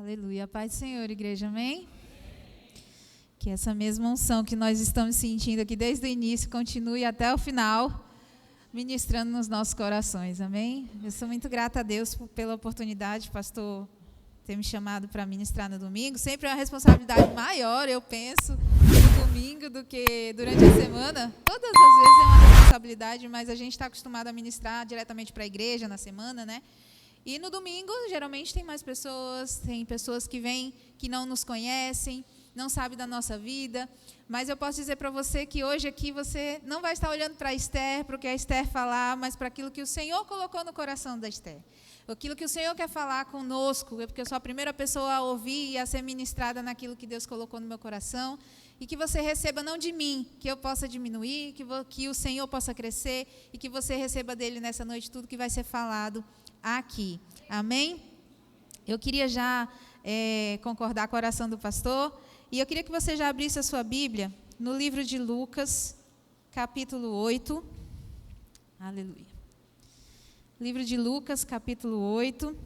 Aleluia. Paz do Senhor, igreja, amém? Que essa mesma unção que nós estamos sentindo aqui desde o início continue até o final, ministrando nos nossos corações, amém? Eu sou muito grata a Deus pela oportunidade, pastor, ter me chamado para ministrar no domingo. Sempre é uma responsabilidade maior, eu penso, no domingo do que durante a semana. Todas as vezes é uma responsabilidade, mas a gente está acostumado a ministrar diretamente para a igreja na semana, né? E no domingo, geralmente, tem mais pessoas, tem pessoas que vêm que não nos conhecem, não sabem da nossa vida, mas eu posso dizer para você que hoje aqui você não vai estar olhando para a Esther, para o que a Esther falar, mas para aquilo que o Senhor colocou no coração da Esther. Aquilo que o Senhor quer falar conosco, porque eu sou a primeira pessoa a ouvir e a ser ministrada naquilo que Deus colocou no meu coração, e que você receba não de mim, que eu possa diminuir, que o Senhor possa crescer, e que você receba dele nessa noite tudo que vai ser falado aqui. Amém? Eu queria já concordar com a oração do pastor, e eu queria que você já abrisse a sua Bíblia no livro de Lucas, capítulo 8. Aleluia. Livro de Lucas, capítulo 8.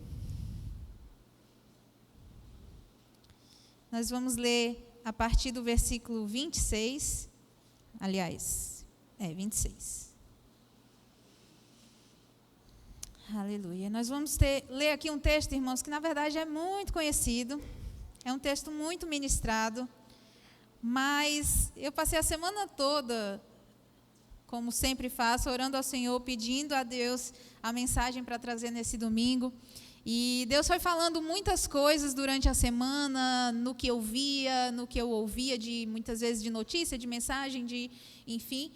Nós vamos ler a partir do versículo 26. Aliás, 26. Aleluia. Nós vamos ler aqui um texto, irmãos, que na verdade é muito conhecido. É um texto muito ministrado. Mas eu passei a semana toda, como sempre faço, orando ao Senhor, pedindo a Deus a mensagem para trazer nesse domingo. E Deus foi falando muitas coisas durante a semana, no que eu via, no que eu ouvia, muitas vezes de notícia, de mensagem, enfim.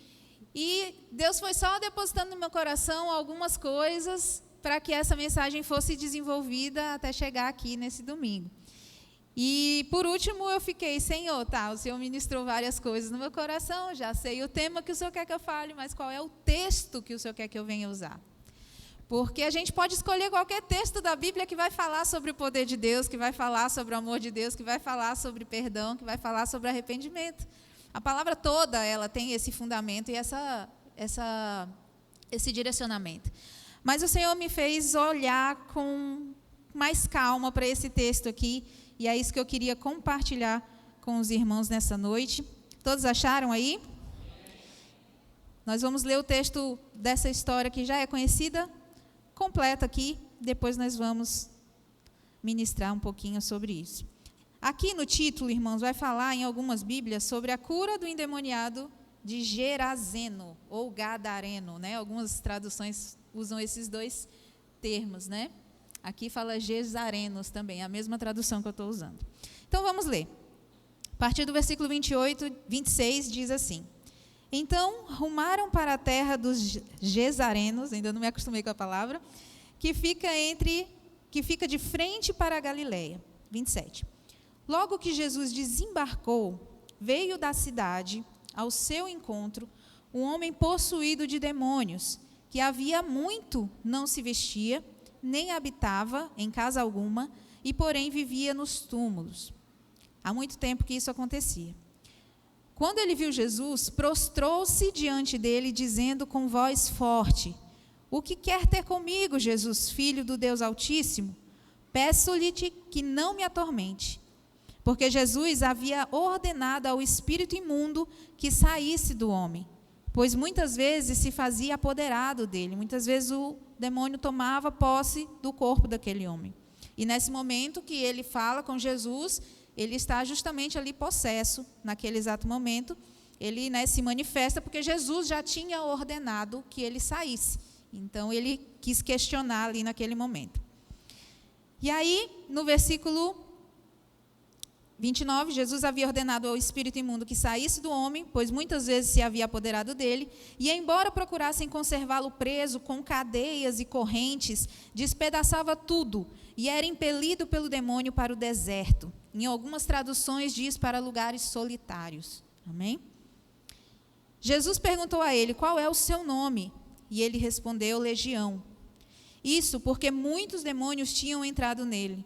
E Deus foi só depositando no meu coração algumas coisas para que essa mensagem fosse desenvolvida até chegar aqui nesse domingo. E, por último, eu fiquei, Senhor, o Senhor ministrou várias coisas no meu coração, já sei o tema que o Senhor quer que eu fale, mas qual é o texto que o Senhor quer que eu venha usar? Porque a gente pode escolher qualquer texto da Bíblia que vai falar sobre o poder de Deus, que vai falar sobre o amor de Deus, que vai falar sobre perdão, que vai falar sobre arrependimento. A palavra toda, ela tem esse fundamento e esse direcionamento. Mas o Senhor me fez olhar com mais calma para esse texto aqui, e é isso que eu queria compartilhar com os irmãos nessa noite. Todos acharam aí? Nós vamos ler o texto dessa história que já é conhecida, completa aqui, depois nós vamos ministrar um pouquinho sobre isso. Aqui no título, irmãos, vai falar em algumas Bíblias sobre a cura do endemoniado de Gerazeno, ou Gadareno, né? Algumas traduções usam esses dois termos, né? Aqui fala Gezarenos também, a mesma tradução que eu estou usando. Então, vamos ler. A partir do versículo 26, diz assim: Então, rumaram para a terra dos Gezarenos, ainda não me acostumei com a palavra, que fica de frente para a Galileia. 27. Logo que Jesus desembarcou, veio da cidade ao seu encontro um homem possuído de demônios, que havia muito não se vestia, nem habitava em casa alguma, e porém vivia nos túmulos. Há muito tempo que isso acontecia. Quando ele viu Jesus, prostrou-se diante dele, dizendo com voz forte: O que quer ter comigo, Jesus, filho do Deus Altíssimo? Peço-lhe que não me atormente. Porque Jesus havia ordenado ao espírito imundo que saísse do homem, pois muitas vezes se fazia apoderado dele, muitas vezes o demônio tomava posse do corpo daquele homem. E nesse momento que ele fala com Jesus, ele está justamente ali possesso, naquele exato momento, ele se manifesta porque Jesus já tinha ordenado que ele saísse. Então ele quis questionar ali naquele momento. E aí, no versículo 29, Jesus havia ordenado ao espírito imundo que saísse do homem, pois muitas vezes se havia apoderado dele, e embora procurassem conservá-lo preso com cadeias e correntes, despedaçava tudo, e era impelido pelo demônio para o deserto. Em algumas traduções diz para lugares solitários. Amém? Jesus perguntou a ele: qual é o seu nome? E ele respondeu: Legião. Isso porque muitos demônios tinham entrado nele.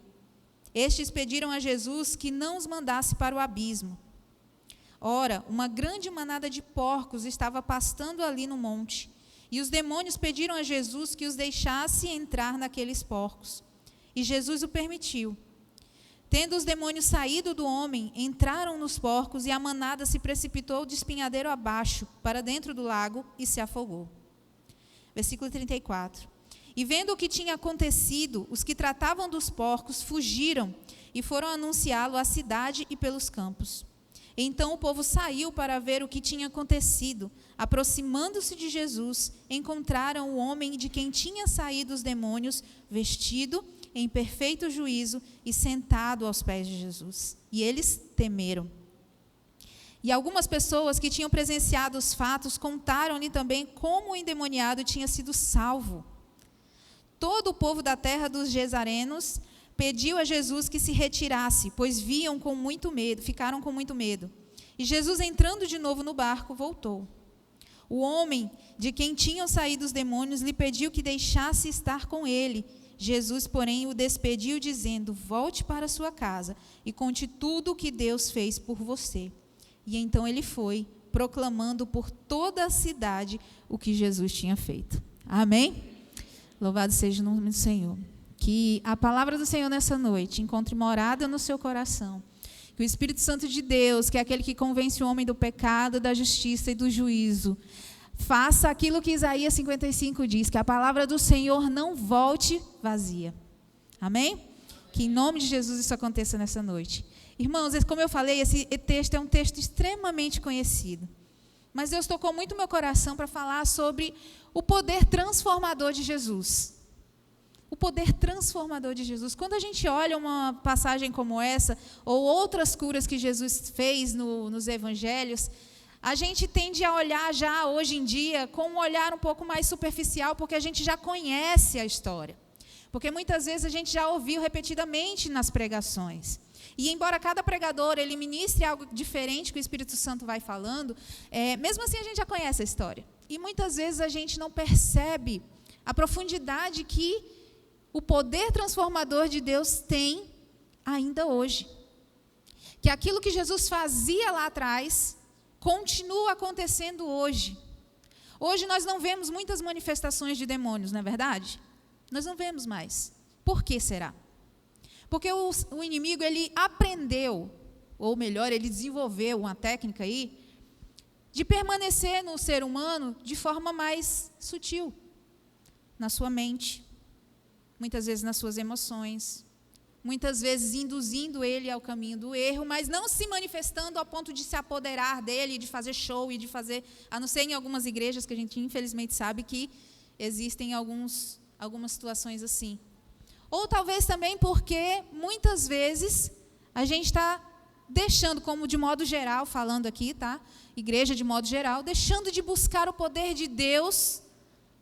Estes pediram a Jesus que não os mandasse para o abismo. Ora, uma grande manada de porcos estava pastando ali no monte, e os demônios pediram a Jesus que os deixasse entrar naqueles porcos. E Jesus o permitiu. Tendo os demônios saído do homem, entraram nos porcos, e a manada se precipitou de espinhadeiro abaixo, para dentro do lago, e se afogou. Versículo 34. E vendo o que tinha acontecido, os que tratavam dos porcos fugiram e foram anunciá-lo à cidade e pelos campos. Então o povo saiu para ver o que tinha acontecido. Aproximando-se de Jesus, encontraram o homem de quem tinha saído os demônios, vestido em perfeito juízo e sentado aos pés de Jesus. E eles temeram. E algumas pessoas que tinham presenciado os fatos contaram-lhe também como o endemoniado tinha sido salvo. Todo o povo da terra dos Gesarenos pediu a Jesus que se retirasse, pois ficaram com muito medo. E Jesus, entrando de novo no barco, voltou. O homem de quem tinham saído os demônios lhe pediu que deixasse estar com ele. Jesus, porém, o despediu, dizendo: volte para sua casa e conte tudo o que Deus fez por você. E então ele foi, proclamando por toda a cidade o que Jesus tinha feito. Amém? Louvado seja o nome do Senhor. Que a palavra do Senhor nessa noite encontre morada no seu coração. Que o Espírito Santo de Deus, que é aquele que convence o homem do pecado, da justiça e do juízo, faça aquilo que Isaías 55 diz, que a palavra do Senhor não volte vazia. Amém? Que em nome de Jesus isso aconteça nessa noite. Irmãos, como eu falei, esse texto é um texto extremamente conhecido. Mas Deus tocou muito meu coração para falar sobre o poder transformador de Jesus. O poder transformador de Jesus. Quando a gente olha uma passagem como essa, ou outras curas que Jesus fez nos evangelhos, a gente tende a olhar já hoje em dia com um olhar um pouco mais superficial, porque a gente já conhece a história. Porque muitas vezes a gente já ouviu repetidamente nas pregações. E embora cada pregador ele ministre algo diferente que o Espírito Santo vai falando, mesmo assim a gente já conhece a história. E muitas vezes a gente não percebe a profundidade que o poder transformador de Deus tem ainda hoje. Que aquilo que Jesus fazia lá atrás continua acontecendo hoje. Hoje nós não vemos muitas manifestações de demônios, não é verdade? Nós não vemos mais. Por que será? Porque o inimigo, ele aprendeu, ou melhor, ele desenvolveu uma técnica aí, de permanecer no ser humano de forma mais sutil, na sua mente, muitas vezes nas suas emoções, muitas vezes induzindo ele ao caminho do erro, mas não se manifestando ao ponto de se apoderar dele, de fazer show e de fazer, a não ser em algumas igrejas que a gente infelizmente sabe que existem algumas situações assim. Ou talvez também porque muitas vezes a gente está deixando, como de modo geral, falando aqui, tá? Igreja de modo geral, deixando de buscar o poder de Deus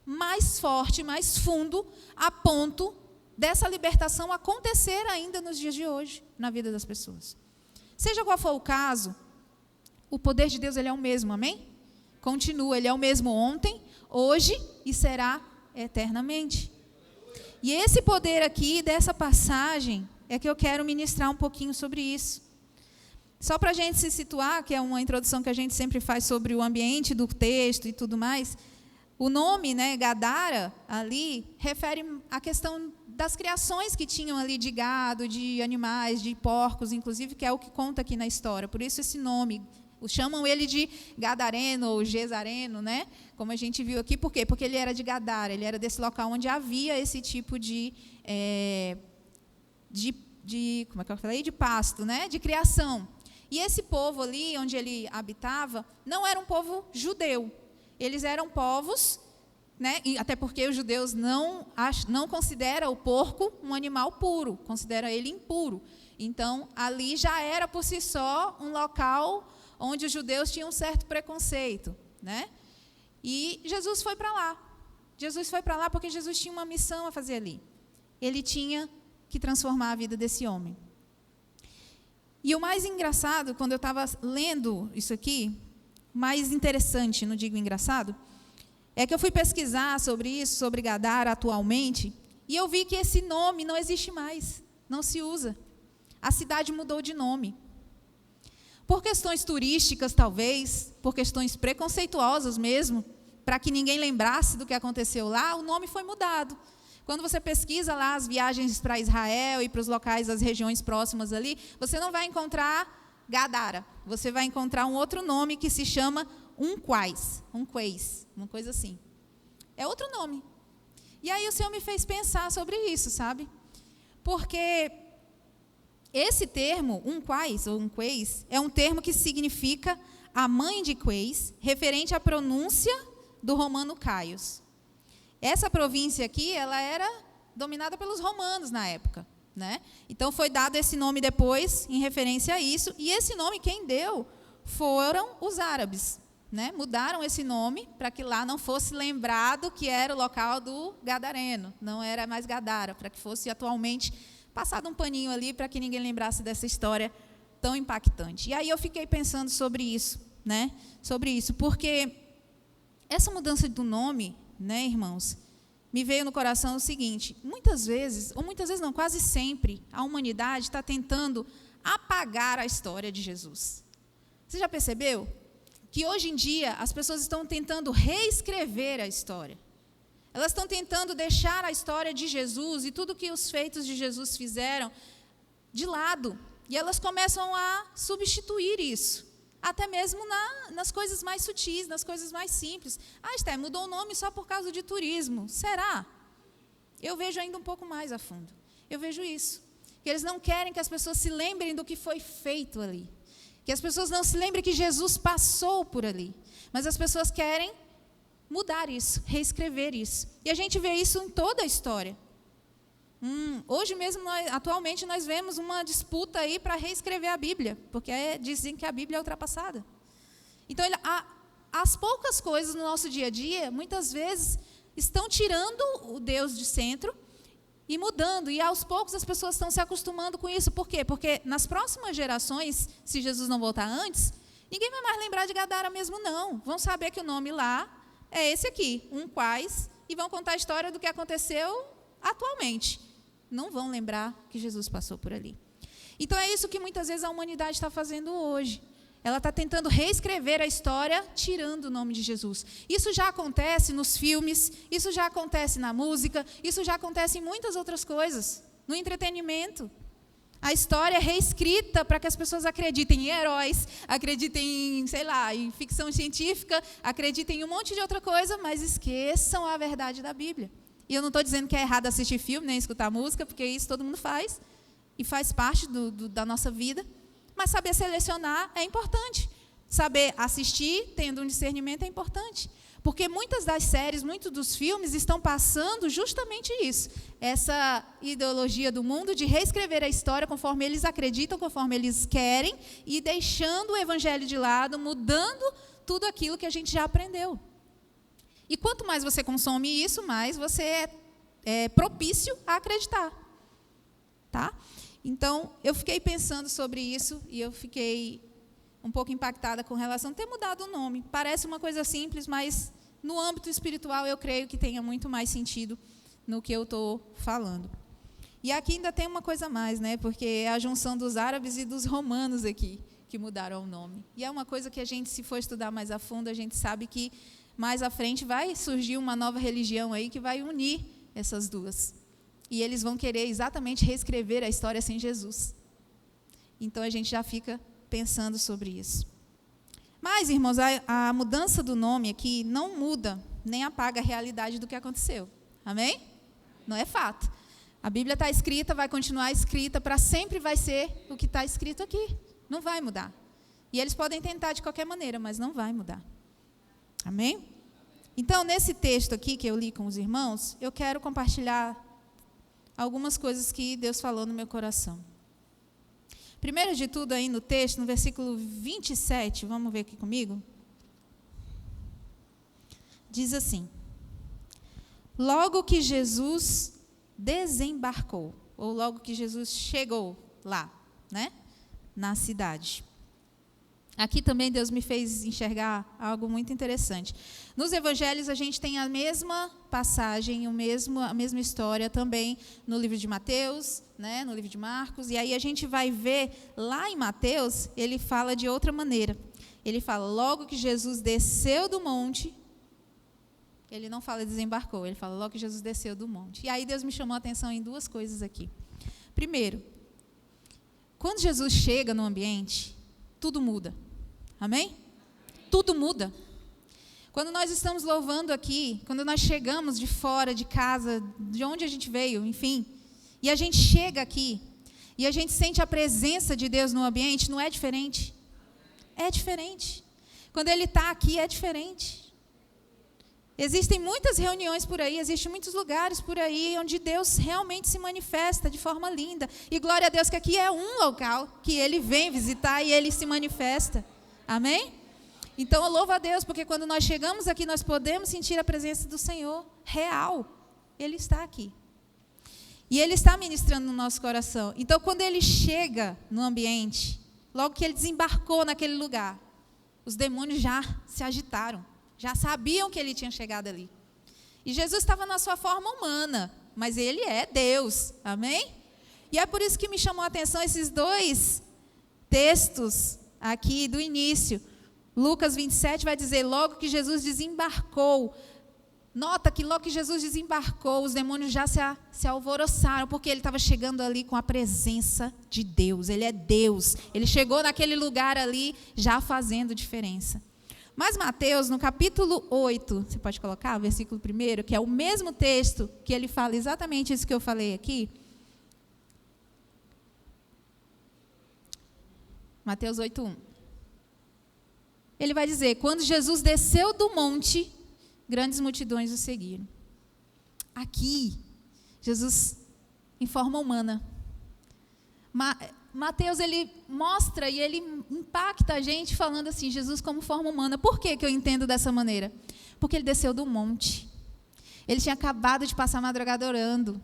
mais forte, mais fundo, a ponto dessa libertação acontecer ainda nos dias de hoje, na vida das pessoas. Seja qual for o caso, o poder de Deus ele é o mesmo, amém? Continua, ele é o mesmo ontem, hoje e será eternamente. E esse poder aqui, dessa passagem, é que eu quero ministrar um pouquinho sobre isso. Só para a gente se situar, que é uma introdução que a gente sempre faz sobre o ambiente do texto e tudo mais, o nome, né, Gadara, ali, refere à questão das criações que tinham ali de gado, de animais, de porcos, inclusive, que é o que conta aqui na história. Por isso esse nome, chamam ele de Gadareno ou Gesareno, né? Como a gente viu aqui. Por quê? Porque ele era de Gadara, ele era desse local onde havia esse tipo como é que eu falei? De pasto, né? De criação. E esse povo ali, onde ele habitava, não era um povo judeu. Eles eram povos, né? E até porque os judeus não consideram o porco um animal puro, consideram ele impuro. Então, ali já era por si só um local onde os judeus tinham um certo preconceito, né? E Jesus foi para lá. Jesus foi para lá porque Jesus tinha uma missão a fazer ali. Ele tinha que transformar a vida desse homem. E o mais engraçado, quando eu estava lendo isso aqui, mais interessante, não digo engraçado, é que eu fui pesquisar sobre isso, sobre Gadara atualmente, e eu vi que esse nome não existe mais, não se usa. A cidade mudou de nome. Por questões turísticas, talvez, por questões preconceituosas mesmo, para que ninguém lembrasse do que aconteceu lá, o nome foi mudado. Quando você pesquisa lá as viagens para Israel e para os locais das regiões próximas ali, você não vai encontrar Gadara. Você vai encontrar um outro nome que se chama Unquais, uma coisa assim. É outro nome. E aí o Senhor me fez pensar sobre isso, sabe? Porque esse termo, Unquais ou Unqueis, é um termo que significa a mãe de Queis, referente à pronúncia do romano Caios. Essa província aqui, ela era dominada pelos romanos na época, né? Então foi dado esse nome depois em referência a isso, e esse nome quem deu foram os árabes, né? Mudaram esse nome para que lá não fosse lembrado que era o local do gadareno, não era mais Gadara, para que fosse atualmente passado um paninho ali para que ninguém lembrasse dessa história tão impactante. E aí eu fiquei pensando sobre isso, né? Sobre isso, porque essa mudança do nome, né, irmãos, me veio no coração o seguinte: muitas vezes não, quase sempre, a humanidade está tentando apagar a história de Jesus. Você já percebeu que hoje em dia as pessoas estão tentando reescrever a história? Elas estão tentando deixar a história de Jesus e tudo que os feitos de Jesus fizeram de lado. E elas começam a substituir isso, até mesmo nas coisas mais sutis, nas coisas mais simples. Esther, mudou o nome só por causa de turismo. Será? Eu vejo ainda um pouco mais a fundo. Eu vejo isso. Que eles não querem que as pessoas se lembrem do que foi feito ali. Que as pessoas não se lembrem que Jesus passou por ali. Mas as pessoas querem mudar isso, reescrever isso. E a gente vê isso em toda a história. Hoje mesmo, atualmente, nós vemos uma disputa aí para reescrever a Bíblia, porque dizem que a Bíblia é ultrapassada. Então, as poucas coisas no nosso dia a dia, muitas vezes, estão tirando o Deus de centro e mudando. E aos poucos as pessoas estão se acostumando com isso. Por quê? Porque nas próximas gerações, se Jesus não voltar antes, ninguém vai mais lembrar de Gadara mesmo, não. Vão saber que o nome lá é esse aqui, Unquais, e vão contar a história do que aconteceu atualmente. Não vão lembrar que Jesus passou por ali. Então é isso que muitas vezes a humanidade está fazendo hoje. Ela está tentando reescrever a história, tirando o nome de Jesus. Isso já acontece nos filmes, isso já acontece na música, isso já acontece em muitas outras coisas, no entretenimento. A história é reescrita para que as pessoas acreditem em heróis, acreditem em, em ficção científica, acreditem em um monte de outra coisa, mas esqueçam a verdade da Bíblia. E eu não estou dizendo que é errado assistir filme, nem escutar música, porque isso todo mundo faz, e faz parte da nossa vida. Mas saber selecionar é importante. Saber assistir, tendo um discernimento, é importante. Porque muitas das séries, muitos dos filmes estão passando justamente isso. Essa ideologia do mundo de reescrever a história conforme eles acreditam, conforme eles querem, e deixando o evangelho de lado, mudando tudo aquilo que a gente já aprendeu. E quanto mais você consome isso, mais você é propício a acreditar. Tá? Então, eu fiquei pensando sobre isso e eu fiquei um pouco impactada com relação a ter mudado o nome. Parece uma coisa simples, mas no âmbito espiritual eu creio que tenha muito mais sentido no que eu estou falando. E aqui ainda tem uma coisa a mais, né? Porque é a junção dos árabes e dos romanos aqui que mudaram o nome. E é uma coisa que a gente, se for estudar mais a fundo, a gente sabe que mais à frente vai surgir uma nova religião aí que vai unir essas duas. E eles vão querer exatamente reescrever a história sem Jesus. Então a gente já fica pensando sobre isso. Mas, irmãos, a mudança do nome aqui não muda, nem apaga a realidade do que aconteceu. Amém? Não é fato. A Bíblia está escrita, vai continuar escrita, para sempre vai ser o que está escrito aqui. Não vai mudar. E eles podem tentar de qualquer maneira, mas não vai mudar. Amém? Então, nesse texto aqui que eu li com os irmãos, eu quero compartilhar algumas coisas que Deus falou no meu coração. Primeiro de tudo, aí no texto, no versículo 27, vamos ver aqui comigo. Diz assim: logo que Jesus desembarcou, ou logo que Jesus chegou lá, né, na cidade. Aqui também Deus me fez enxergar algo muito interessante. Nos evangelhos a gente tem a mesma passagem, a mesma história também no livro de Mateus, né, no livro de Marcos. E aí a gente vai ver lá em Mateus, ele fala de outra maneira. Ele fala, logo que Jesus desceu do monte, ele não fala desembarcou, ele fala logo que Jesus desceu do monte. E aí Deus me chamou a atenção em duas coisas aqui. Primeiro, quando Jesus chega no ambiente, tudo muda. Amém? Tudo muda. Quando nós estamos louvando aqui, quando nós chegamos de fora de casa, de onde a gente veio, enfim, e a gente chega aqui, e a gente sente a presença de Deus no ambiente, não é diferente? É diferente. Quando Ele está aqui, é diferente. Existem muitas reuniões por aí, existem muitos lugares por aí onde Deus realmente se manifesta de forma linda. E glória a Deus que aqui é um local que Ele vem visitar e Ele se manifesta. Amém? Então eu louvo a Deus, porque quando nós chegamos aqui, nós podemos sentir a presença do Senhor real. Ele está aqui. E Ele está ministrando no nosso coração. Então quando Ele chega no ambiente, logo que Ele desembarcou naquele lugar, os demônios já se agitaram. Já sabiam que Ele tinha chegado ali. E Jesus estava na sua forma humana, mas Ele é Deus. Amém? E é por isso que me chamou a atenção esses dois textos aqui do início. Lucas 27 vai dizer, logo que Jesus desembarcou. Nota que logo que Jesus desembarcou, os demônios já se alvoroçaram, porque Ele estava chegando ali com a presença de Deus. Ele é Deus. Ele chegou naquele lugar ali já fazendo diferença. Mas Mateus, no capítulo 8, você pode colocar o versículo 1, que é o mesmo texto que ele fala exatamente isso que eu falei aqui. Mateus 8:1. Ele vai dizer, quando Jesus desceu do monte, grandes multidões o seguiram. Aqui, Jesus em forma humana. Mateus, ele mostra e ele impacta a gente falando assim, Jesus como forma humana. Por que eu entendo dessa maneira? Porque ele desceu do monte. Ele tinha acabado de passar a madrugada orando.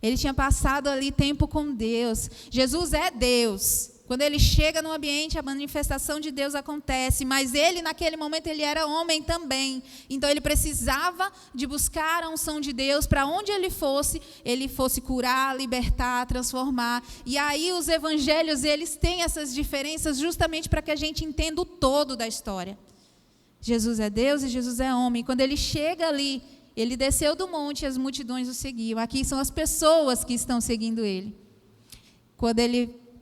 Ele tinha passado ali tempo com Deus. Jesus é Deus. Quando ele chega no ambiente, a manifestação de Deus acontece, mas ele, naquele momento, ele era homem também. Então, ele precisava de buscar a unção de Deus para onde ele fosse curar, libertar, transformar. E aí, os evangelhos, eles têm essas diferenças justamente para que a gente entenda o todo da história. Jesus é Deus e Jesus é homem. Quando ele chega ali, ele desceu do monte e as multidões o seguiam. Aqui são as pessoas que estão seguindo ele.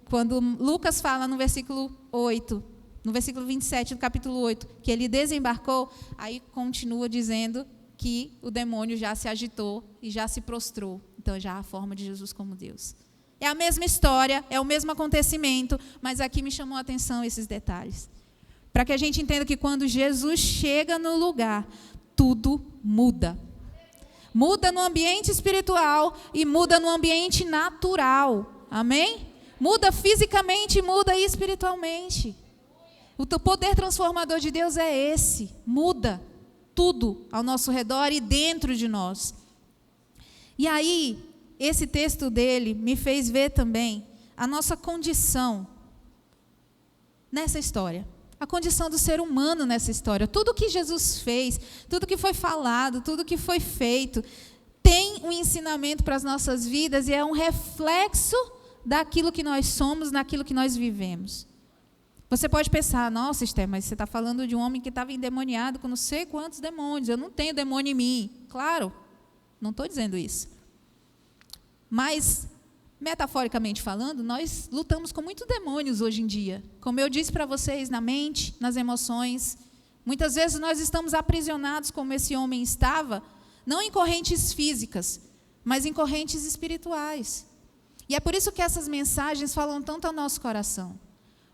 Quando Lucas fala no versículo 8, no versículo 27 do capítulo 8, que ele desembarcou, aí continua dizendo que o demônio já se agitou e já se prostrou. Então, já a forma de Jesus como Deus. É a mesma história, é o mesmo acontecimento, mas aqui me chamou a atenção esses detalhes. Para que a gente entenda que quando Jesus chega no lugar, tudo muda. Muda no ambiente espiritual e muda no ambiente natural. Amém? Muda fisicamente e muda espiritualmente. O poder transformador de Deus é esse. Muda tudo ao nosso redor e dentro de nós. E aí, esse texto dele me fez ver também a nossa condição nessa história. A condição do ser humano nessa história. Tudo que Jesus fez, tudo que foi falado, tudo que foi feito, tem um ensinamento para as nossas vidas e é um reflexo daquilo que nós somos, naquilo que nós vivemos. Você pode pensar, nossa, Esther, mas você está falando de um homem que estava endemoniado com não sei quantos demônios, eu não tenho demônio em mim. Claro, não estou dizendo isso. Mas, metaforicamente falando, nós lutamos com muitos demônios hoje em dia. Como eu disse para vocês, na mente, nas emoções. Muitas vezes nós estamos aprisionados, como esse homem estava, não em correntes físicas, mas em correntes espirituais. E é por isso que essas mensagens falam tanto ao nosso coração.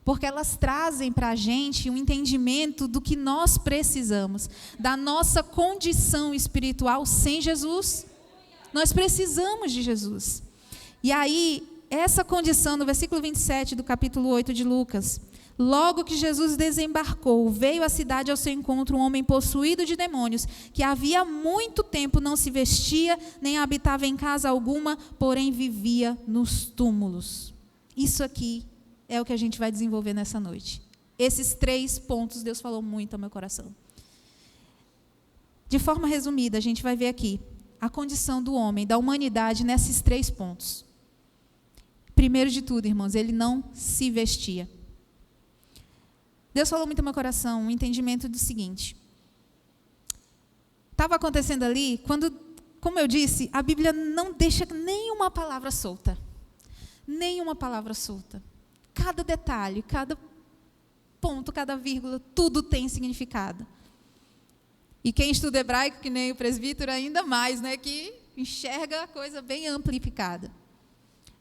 Porque elas trazem para a gente um entendimento do que nós precisamos, da nossa condição espiritual sem Jesus. Nós precisamos de Jesus. E aí, essa condição, no versículo 27 do capítulo 8 de Lucas, logo que Jesus desembarcou, veio à cidade ao seu encontro um homem possuído de demônios, que havia muito tempo não se vestia, nem habitava em casa alguma, porém vivia nos túmulos. Isso aqui é o que a gente vai desenvolver nessa noite. Esses 3 pontos Deus falou muito ao meu coração. De forma resumida, a gente vai ver aqui a condição do homem, da humanidade, nesses 3 pontos. Primeiro de tudo, irmãos, ele não se vestia. Deus falou muito ao meu coração, um entendimento do seguinte. estava acontecendo ali, quando, como eu disse, a Bíblia não deixa nenhuma palavra solta. Nenhuma palavra solta. Cada detalhe, cada ponto, cada vírgula, tudo tem significado. E quem estuda hebraico, que nem o presbítero, ainda mais, né, que enxerga a coisa bem amplificada.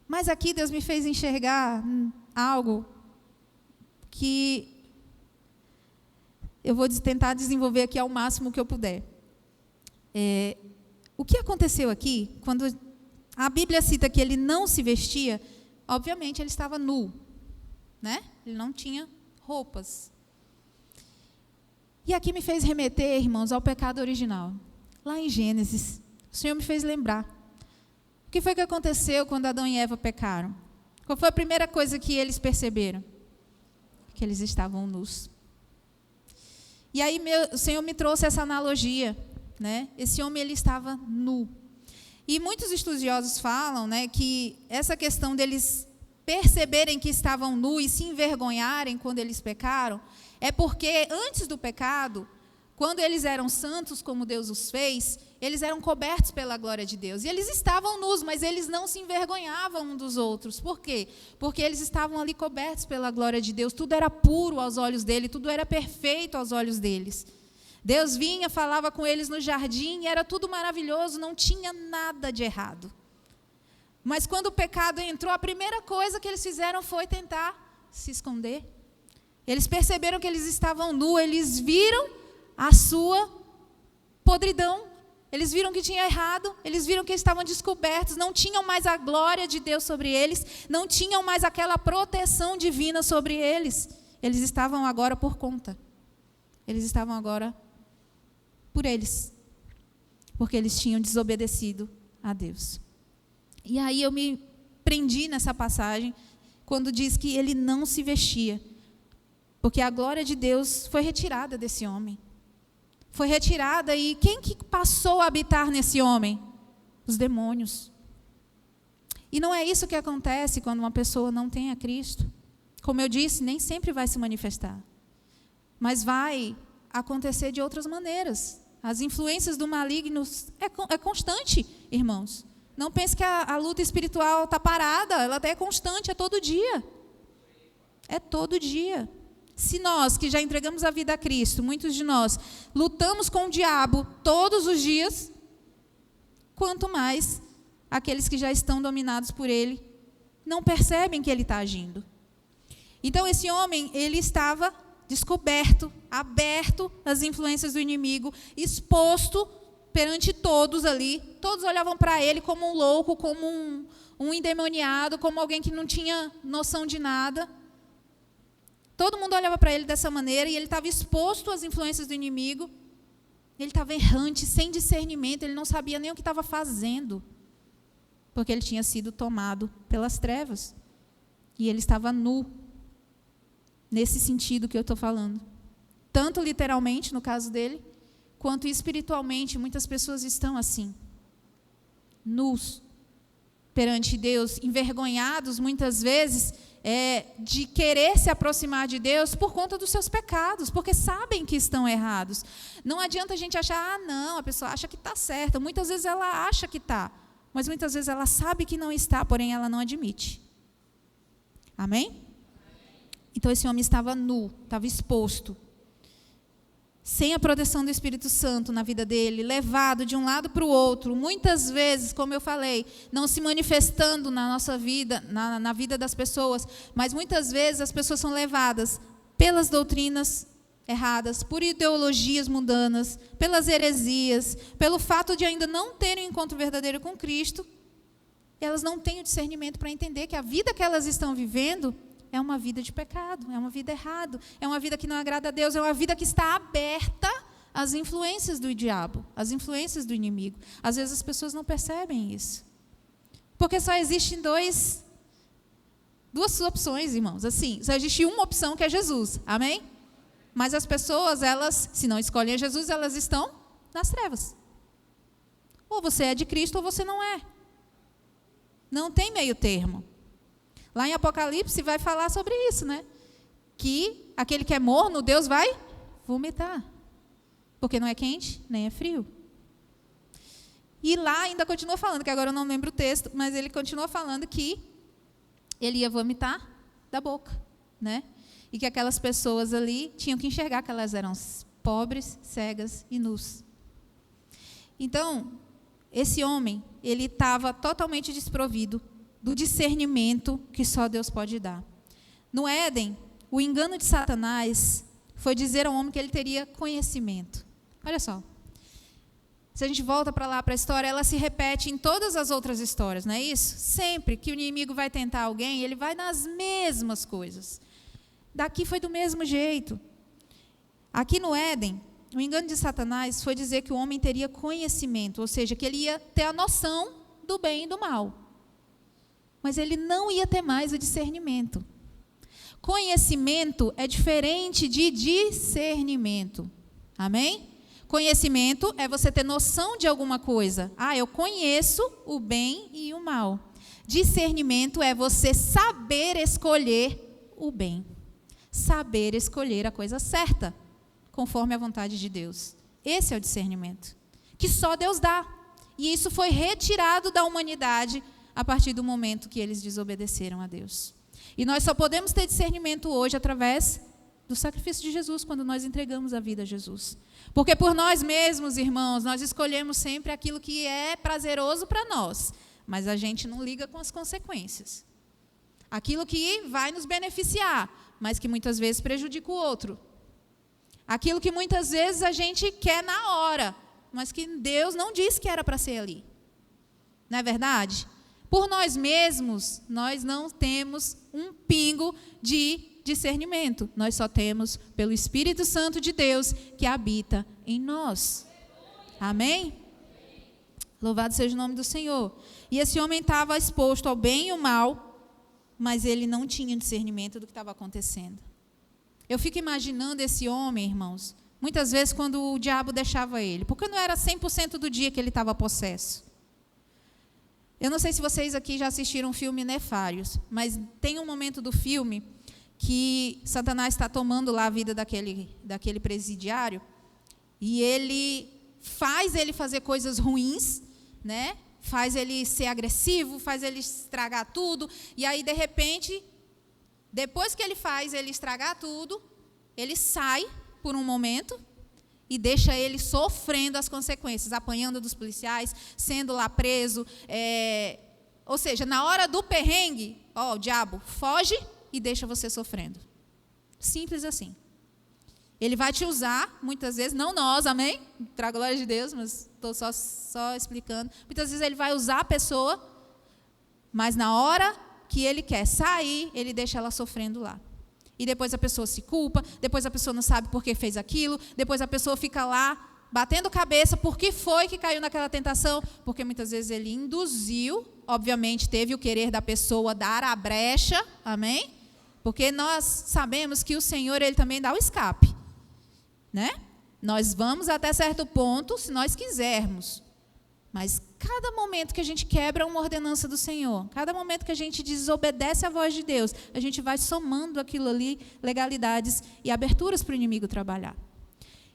Mas aqui Deus me fez enxergar algo que eu vou tentar desenvolver aqui ao máximo que eu puder. O que aconteceu aqui, quando a Bíblia cita que ele não se vestia, obviamente ele estava nu, né? Ele não tinha roupas. E aqui me fez remeter, irmãos, ao pecado original. Lá em Gênesis, o Senhor me fez lembrar. O que foi que aconteceu quando Adão e Eva pecaram? Qual foi a primeira coisa que eles perceberam? Que eles estavam nus. E aí o Senhor me trouxe essa analogia, né? Esse homem, ele estava nu. E muitos estudiosos falam, né, que essa questão deles perceberem que estavam nus e se envergonharem quando eles pecaram, é porque antes do pecado, quando eles eram santos como Deus os fez, eles eram cobertos pela glória de Deus. E eles estavam nus, mas eles não se envergonhavam uns dos outros. Por quê? Porque eles estavam ali cobertos pela glória de Deus. Tudo era puro aos olhos dele, tudo era perfeito aos olhos deles. Deus vinha, falava com eles no jardim, e era tudo maravilhoso, não tinha nada de errado. Mas quando o pecado entrou, a primeira coisa que eles fizeram foi tentar se esconder. Eles perceberam que eles estavam nus, eles viram a sua podridão, eles viram que tinha errado, eles viram que estavam descobertos, não tinham mais a glória de Deus sobre eles, não tinham mais aquela proteção divina sobre eles. Eles estavam agora por conta. Eles estavam agora por eles, porque eles tinham desobedecido a Deus. E aí eu me prendi nessa passagem, quando diz que ele não se vestia, porque a glória de Deus foi retirada desse homem. Foi retirada, e quem que passou a habitar nesse homem? Os demônios. E não é isso que acontece quando uma pessoa não tem a Cristo. Como eu disse, nem sempre vai se manifestar. Mas vai acontecer de outras maneiras. As influências do maligno é constante, irmãos. Não pense que a luta espiritual está parada, ela até é constante, é todo dia. É todo dia. Se nós, que já entregamos a vida a Cristo, muitos de nós, lutamos com o diabo todos os dias, quanto mais aqueles que já estão dominados por ele, não percebem que ele está agindo. Então, esse homem, ele estava descoberto, aberto às influências do inimigo, exposto perante todos ali. Todos olhavam para ele como um louco, como um endemoniado, como alguém que não tinha noção de nada. Todo mundo olhava para ele dessa maneira, e ele estava exposto às influências do inimigo. Ele estava errante, sem discernimento, ele não sabia nem o que estava fazendo, porque ele tinha sido tomado pelas trevas. E ele estava nu, nesse sentido que eu estou falando. Tanto literalmente, no caso dele, quanto espiritualmente, muitas pessoas estão assim, nus perante Deus, envergonhados muitas vezes de querer se aproximar de Deus por conta dos seus pecados, porque sabem que estão errados. Não adianta a gente achar, não, a pessoa acha que está certa. Muitas vezes ela acha que está, mas muitas vezes ela sabe que não está, porém ela não admite. Amém? Então esse homem estava nu, estava exposto, sem a proteção do Espírito Santo na vida dele, levado de um lado para o outro, muitas vezes, como eu falei, não se manifestando na nossa vida, na vida das pessoas, mas muitas vezes as pessoas são levadas pelas doutrinas erradas, por ideologias mundanas, pelas heresias, pelo fato de ainda não terem um encontro verdadeiro com Cristo. Elas não têm o discernimento para entender que a vida que elas estão vivendo é uma vida de pecado, é uma vida errada, é uma vida que não agrada a Deus, é uma vida que está aberta às influências do diabo, às influências do inimigo. Às vezes as pessoas não percebem isso, porque só existem duas opções, irmãos. Assim, só existe uma opção, que é Jesus, amém? Mas as pessoas, elas, se não escolhem a Jesus, elas estão nas trevas. Ou você é de Cristo ou você não é. Não tem meio termo. Lá em Apocalipse vai falar sobre isso, né? Que aquele que é morno, Deus vai vomitar. Porque não é quente, nem é frio. E lá ainda continua falando, que agora eu não lembro o texto, mas ele continua falando que ele ia vomitar da boca, né? E que aquelas pessoas ali tinham que enxergar que elas eram pobres, cegas e nus. Então, esse homem, ele estava totalmente desprovido do discernimento que só Deus pode dar. No Éden, o engano de Satanás foi dizer ao homem que ele teria conhecimento. Olha só. Se a gente volta para lá, para a história, ela se repete em todas as outras histórias, não é isso? Sempre que o inimigo vai tentar alguém, ele vai nas mesmas coisas. Daqui foi do mesmo jeito. Aqui no Éden, o engano de Satanás foi dizer que o homem teria conhecimento, ou seja, que ele ia ter a noção do bem e do mal. Mas ele não ia ter mais o discernimento. Conhecimento é diferente de discernimento. Amém? Conhecimento é você ter noção de alguma coisa. Eu conheço o bem e o mal. Discernimento é você saber escolher o bem. Saber escolher a coisa certa, conforme a vontade de Deus. Esse é o discernimento, que só Deus dá. E isso foi retirado da humanidade a partir do momento que eles desobedeceram a Deus. E nós só podemos ter discernimento hoje através do sacrifício de Jesus, quando nós entregamos a vida a Jesus. Porque por nós mesmos, irmãos, nós escolhemos sempre aquilo que é prazeroso para nós, mas a gente não liga com as consequências. Aquilo que vai nos beneficiar, mas que muitas vezes prejudica o outro. Aquilo que muitas vezes a gente quer na hora, mas que Deus não disse que era para ser ali. Não é verdade? Por nós mesmos, nós não temos um pingo de discernimento. Nós só temos pelo Espírito Santo de Deus que habita em nós. Amém? Louvado seja o nome do Senhor. E esse homem estava exposto ao bem e ao mal, mas ele não tinha discernimento do que estava acontecendo. Eu fico imaginando esse homem, irmãos, muitas vezes quando o diabo deixava ele, porque não era 100% do dia que ele estava possesso. Eu não sei se vocês aqui já assistiram o filme Nefários, mas tem um momento do filme que Satanás está tomando lá a vida daquele presidiário, e ele faz ele fazer coisas ruins, né? Faz ele ser agressivo, faz ele estragar tudo, e aí, de repente, depois que ele faz ele estragar tudo, ele sai por um momento e deixa ele sofrendo as consequências, apanhando dos policiais, sendo lá preso. Ou seja, na hora do perrengue, o diabo foge e deixa você sofrendo. Simples assim. Ele vai te usar, muitas vezes, não nós, amém? Para a glória de Deus, mas estou só explicando. Muitas vezes ele vai usar a pessoa, mas na hora que ele quer sair, ele deixa ela sofrendo lá. E depois a pessoa se culpa, depois a pessoa não sabe por que fez aquilo, depois a pessoa fica lá batendo cabeça por que foi que caiu naquela tentação, porque muitas vezes ele induziu, obviamente teve o querer da pessoa dar a brecha, amém? Porque nós sabemos que o Senhor, Ele também dá o escape, né? Nós vamos até certo ponto, se nós quisermos, mas cada momento que a gente quebra uma ordenança do Senhor, cada momento que a gente desobedece à voz de Deus, a gente vai somando aquilo ali, legalidades e aberturas para o inimigo trabalhar.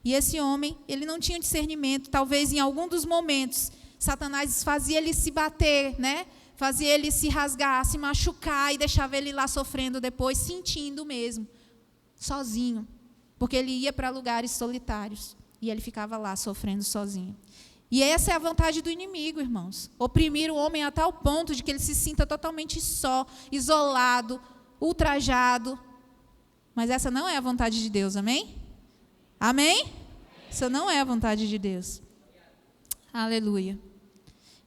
E esse homem, ele não tinha discernimento, talvez em algum dos momentos, Satanás fazia ele se bater, né? Fazia ele se rasgar, se machucar e deixava ele lá sofrendo depois, sentindo mesmo, sozinho. Porque ele ia para lugares solitários e ele ficava lá sofrendo sozinho. E essa é a vontade do inimigo, irmãos. Oprimir o homem a tal ponto de que ele se sinta totalmente só, isolado, ultrajado. Mas essa não é a vontade de Deus, amém? Amém? Essa não é a vontade de Deus. Aleluia.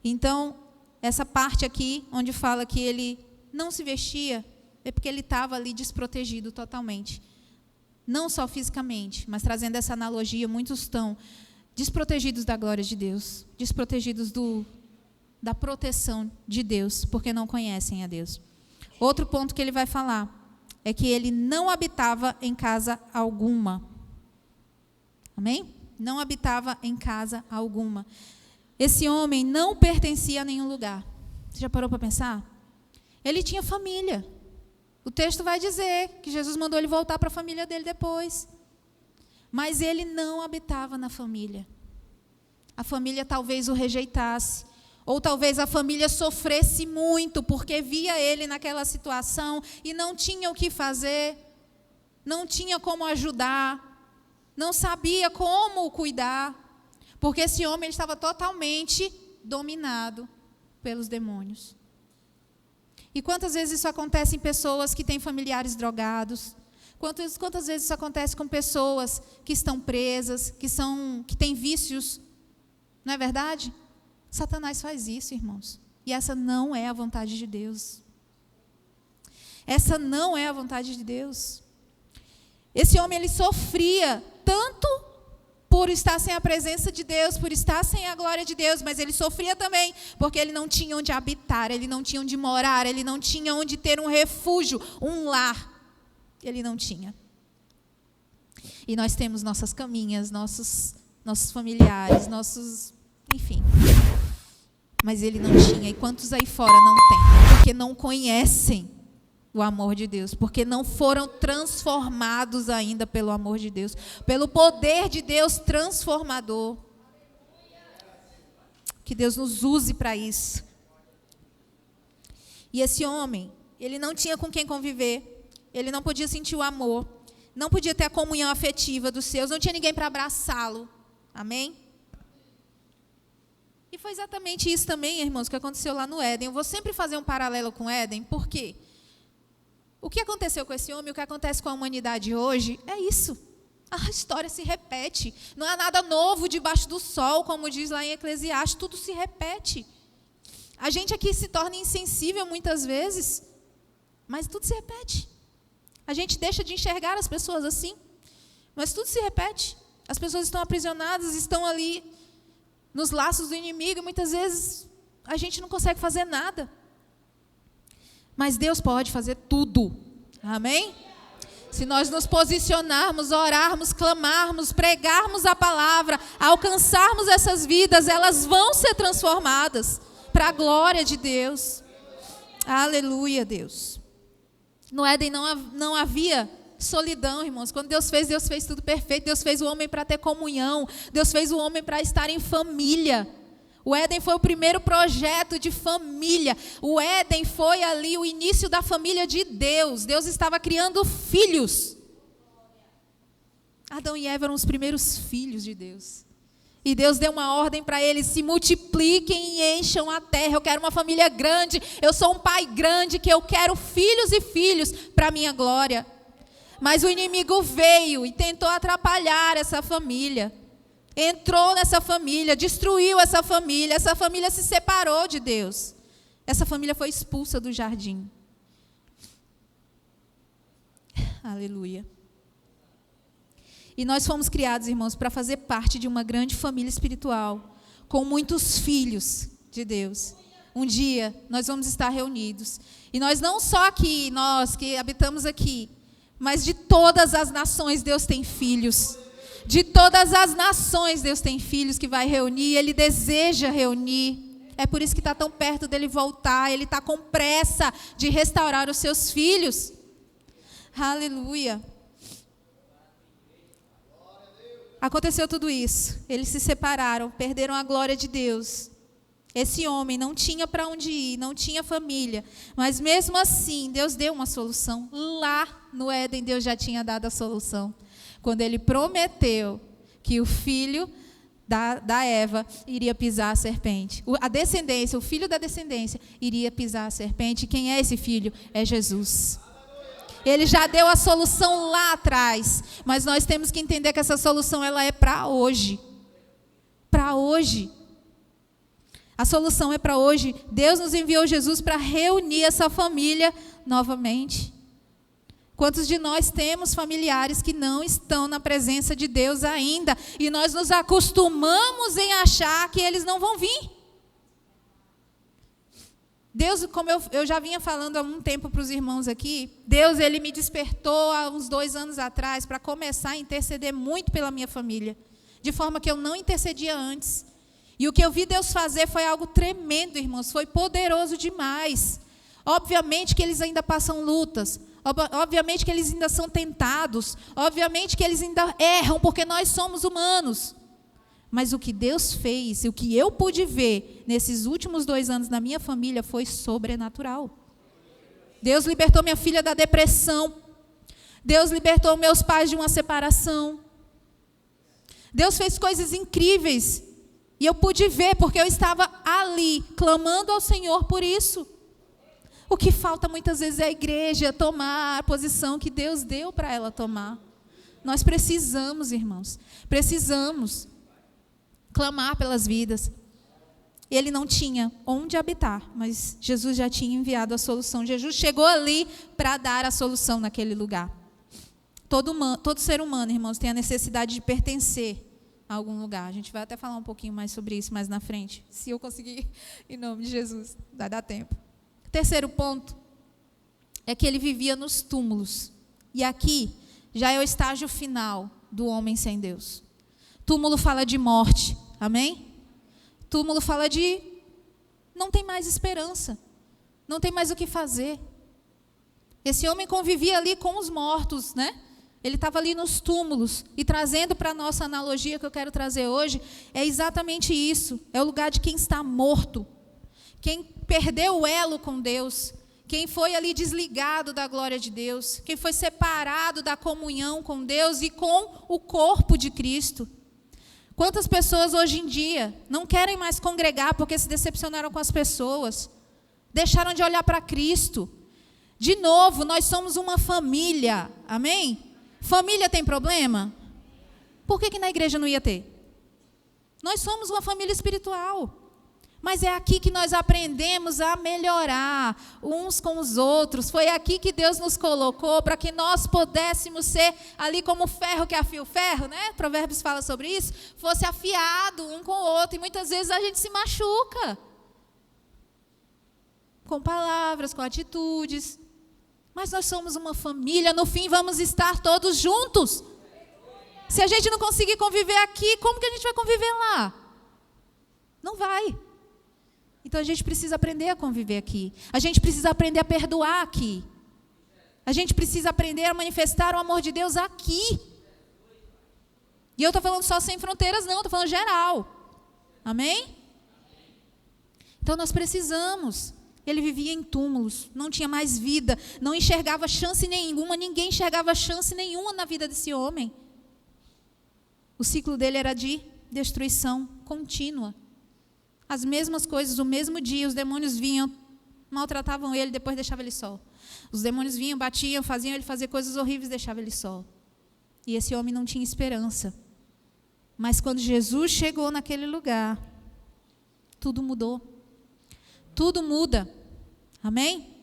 Então, essa parte aqui, onde fala que ele não se vestia, é porque ele estava ali desprotegido totalmente. Não só fisicamente, mas trazendo essa analogia, muitos estão desprotegidos da glória de Deus, desprotegidos da proteção de Deus, porque não conhecem a Deus. Outro ponto que ele vai falar é que ele não habitava em casa alguma. Amém? Não habitava em casa alguma. Esse homem não pertencia a nenhum lugar. Você já parou para pensar? Ele tinha família. O texto vai dizer que Jesus mandou ele voltar para a família dele depois. Mas ele não habitava na família. a família talvez o rejeitasse. Ou talvez a família sofresse muito porque via ele naquela situação e não tinha o que fazer, não tinha como ajudar, não sabia como cuidar, porque esse homem estava totalmente dominado pelos demônios. E quantas vezes isso acontece em pessoas que têm familiares drogados? Quantas vezes isso acontece com pessoas que estão presas, que têm vícios? Não é verdade? Satanás faz isso, irmãos. E essa não é a vontade de Deus. Essa não é a vontade de Deus. Esse homem, ele sofria tanto por estar sem a presença de Deus, por estar sem a glória de Deus, mas ele sofria também porque ele não tinha onde habitar, ele não tinha onde morar, ele não tinha onde ter um refúgio, um lar. Ele não tinha. E nós temos nossas caminhas, nossos familiares, enfim. Mas ele não tinha. E quantos aí fora não têm? Porque não conhecem o amor de Deus. Porque não foram transformados ainda pelo amor de Deus. Pelo poder de Deus transformador. Que Deus nos use para isso. E esse homem, ele não tinha com quem conviver. Ele não podia sentir o amor. Não podia ter a comunhão afetiva dos seus. Não tinha ninguém para abraçá-lo. Amém? E foi exatamente isso também, irmãos, que aconteceu lá no Éden. Eu vou sempre fazer um paralelo com o Éden, por quê? O que aconteceu com esse homem, o que acontece com a humanidade hoje, é isso. A história se repete. Não há nada novo debaixo do sol, como diz lá em Eclesiastes, tudo se repete. A gente aqui se torna insensível muitas vezes, mas tudo se repete. A gente deixa de enxergar as pessoas assim, mas tudo se repete. As pessoas estão aprisionadas, estão ali nos laços do inimigo, e muitas vezes a gente não consegue fazer nada. Mas Deus pode fazer tudo. Amém? Se nós nos posicionarmos, orarmos, clamarmos, pregarmos a palavra, alcançarmos essas vidas, elas vão ser transformadas para a glória de Deus. Aleluia, Deus. No Éden não havia solidão, irmãos. Quando Deus fez tudo perfeito. Deus fez o homem para ter comunhão. Deus fez o homem para estar em família. O Éden foi o primeiro projeto de família. O Éden foi ali o início da família de Deus. Deus estava criando filhos. Adão e Eva eram os primeiros filhos de Deus. E Deus deu uma ordem para eles: se multipliquem e encham a terra. Eu quero uma família grande. Eu sou um pai grande, que eu quero filhos e filhos para a minha glória. Mas o inimigo veio e tentou atrapalhar essa família. Entrou nessa família, destruiu essa família se separou de Deus. Essa família foi expulsa do jardim. Aleluia. E nós fomos criados, irmãos, para fazer parte de uma grande família espiritual, com muitos filhos de Deus. Um dia nós vamos estar reunidos. E nós não só aqui, nós que habitamos aqui, mas de todas as nações Deus tem filhos. De todas as nações Deus tem filhos que vai reunir. Ele deseja reunir. É por isso que está tão perto dele voltar. Ele está com pressa de restaurar os seus filhos. Aleluia. Aconteceu tudo isso. Eles se separaram, perderam a glória de Deus. Esse homem não tinha para onde ir, não tinha família. Mas mesmo assim, Deus deu uma solução. Lá no Éden, Deus já tinha dado a solução. Quando ele prometeu que o filho da Eva iria pisar a serpente. A descendência, o filho da descendência, iria pisar a serpente. Quem é esse filho? É Jesus. Ele já deu a solução lá atrás. Mas nós temos que entender que essa solução ela é para hoje. Para hoje. A solução é para hoje. Deus nos enviou Jesus para reunir essa família novamente. Quantos de nós temos familiares que não estão na presença de Deus ainda? E nós nos acostumamos em achar que eles não vão vir. Deus, como eu já vinha falando há um tempo para os irmãos aqui, Deus ele me despertou há uns 2 anos atrás para começar a interceder muito pela minha família. De forma que eu não intercedia antes. E o que eu vi Deus fazer foi algo tremendo, irmãos. Foi poderoso demais. Obviamente que eles ainda passam lutas. Obviamente que eles ainda são tentados. Obviamente que eles ainda erram, porque nós somos humanos. Mas o que Deus fez, o que eu pude ver nesses últimos 2 anos na minha família foi sobrenatural. Deus libertou minha filha da depressão. Deus libertou meus pais de uma separação. Deus fez coisas incríveis. E eu pude ver, porque eu estava ali, clamando ao Senhor por isso. O que falta muitas vezes é a igreja tomar a posição que Deus deu para ela tomar. Nós precisamos, irmãos, precisamos clamar pelas vidas. Ele não tinha onde habitar, mas Jesus já tinha enviado a solução. Jesus chegou ali para dar a solução naquele lugar. Todo ser humano, irmãos, tem a necessidade de pertencer a algum lugar. A gente vai até falar um pouquinho mais sobre isso mais na frente, se eu conseguir, em nome de Jesus, vai dar tempo. Terceiro ponto é que ele vivia nos túmulos. E aqui já é o estágio final do homem sem Deus. Túmulo fala de morte, amém? Túmulo fala de não tem mais esperança, não tem mais o que fazer. Esse homem convivia ali com os mortos, né? Ele estava ali nos túmulos. E trazendo para a nossa analogia que eu quero trazer hoje, é exatamente isso. É o lugar de quem está morto. Quem perdeu o elo com Deus. Quem foi ali desligado da glória de Deus. Quem foi separado da comunhão com Deus e com o corpo de Cristo. Quantas pessoas hoje em dia não querem mais congregar porque se decepcionaram com as pessoas. Deixaram de olhar para Cristo. De novo, nós somos uma família. Amém? Família tem problema? Por que na igreja não ia ter? Nós somos uma família espiritual. Mas é aqui que nós aprendemos a melhorar uns com os outros. Foi aqui que Deus nos colocou para que nós pudéssemos ser ali como o ferro que afia o ferro, né? Provérbios fala sobre isso. Fosse afiado um com o outro. E muitas vezes a gente se machuca. Com palavras, com atitudes. Mas nós somos uma família, no fim vamos estar todos juntos. Se a gente não conseguir conviver aqui, como que a gente vai conviver lá? Não vai. Então a gente precisa aprender a conviver aqui. A gente precisa aprender a perdoar aqui. A gente precisa aprender a manifestar o amor de Deus aqui. E eu estou falando só sem fronteiras, não, estou falando geral. Amém? Então nós precisamos. Ele vivia em túmulos, não tinha mais vida, não enxergava chance nenhuma, ninguém enxergava chance nenhuma na vida desse homem. O ciclo dele era de destruição contínua. As mesmas coisas, o mesmo dia, os demônios vinham, maltratavam ele, depois deixavam ele só. Os demônios vinham, batiam, faziam ele fazer coisas horríveis, deixavam ele só. E esse homem não tinha esperança. Mas quando Jesus chegou naquele lugar, tudo mudou. Tudo muda. Amém?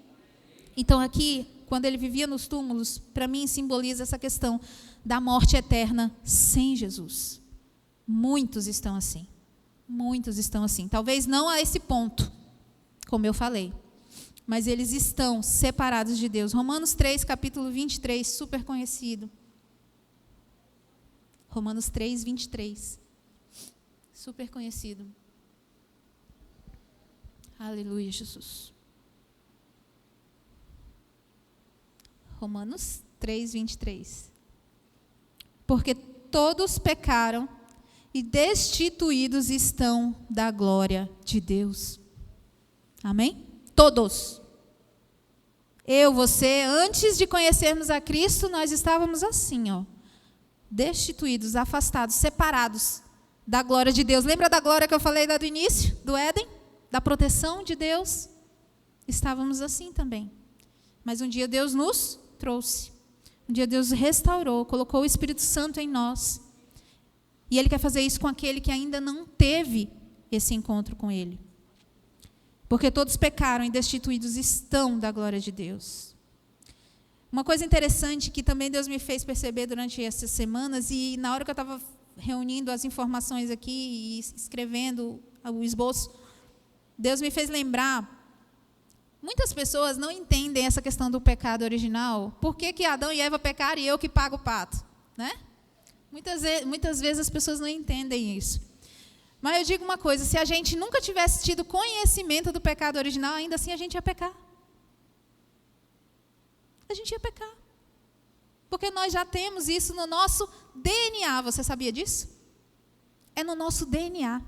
Então aqui, quando ele vivia nos túmulos, para mim simboliza essa questão da morte eterna sem Jesus. Muitos estão assim. Muitos estão assim. Talvez não a esse ponto, como eu falei. Mas eles estão separados de Deus. Romanos 3, capítulo 23, super conhecido. Romanos 3, 23. Super conhecido. Aleluia, Jesus. Romanos 3, 23. Porque todos pecaram e destituídos estão da glória de Deus. Amém? Todos. Eu, você, antes de conhecermos a Cristo, nós estávamos assim, ó. Destituídos, afastados, separados da glória de Deus. Lembra da glória que eu falei lá do início, do Éden? Da proteção de Deus? Estávamos assim também. Mas um dia Deus nos trouxe. Um dia Deus restaurou, colocou o Espírito Santo em nós. E Ele quer fazer isso com aquele que ainda não teve esse encontro com Ele. Porque todos pecaram e destituídos estão da glória de Deus. Uma coisa interessante que também Deus me fez perceber durante essas semanas, e na hora que eu estava reunindo as informações aqui e escrevendo o esboço, Deus me fez lembrar, muitas pessoas não entendem essa questão do pecado original. Por que Adão e Eva pecaram e eu que pago o pato? Né? Muitas vezes as pessoas não entendem isso. Mas eu digo uma coisa, se a gente nunca tivesse tido conhecimento do pecado original, ainda assim a gente ia pecar. A gente ia pecar. Porque nós já temos isso no nosso DNA, você sabia disso? É no nosso DNA.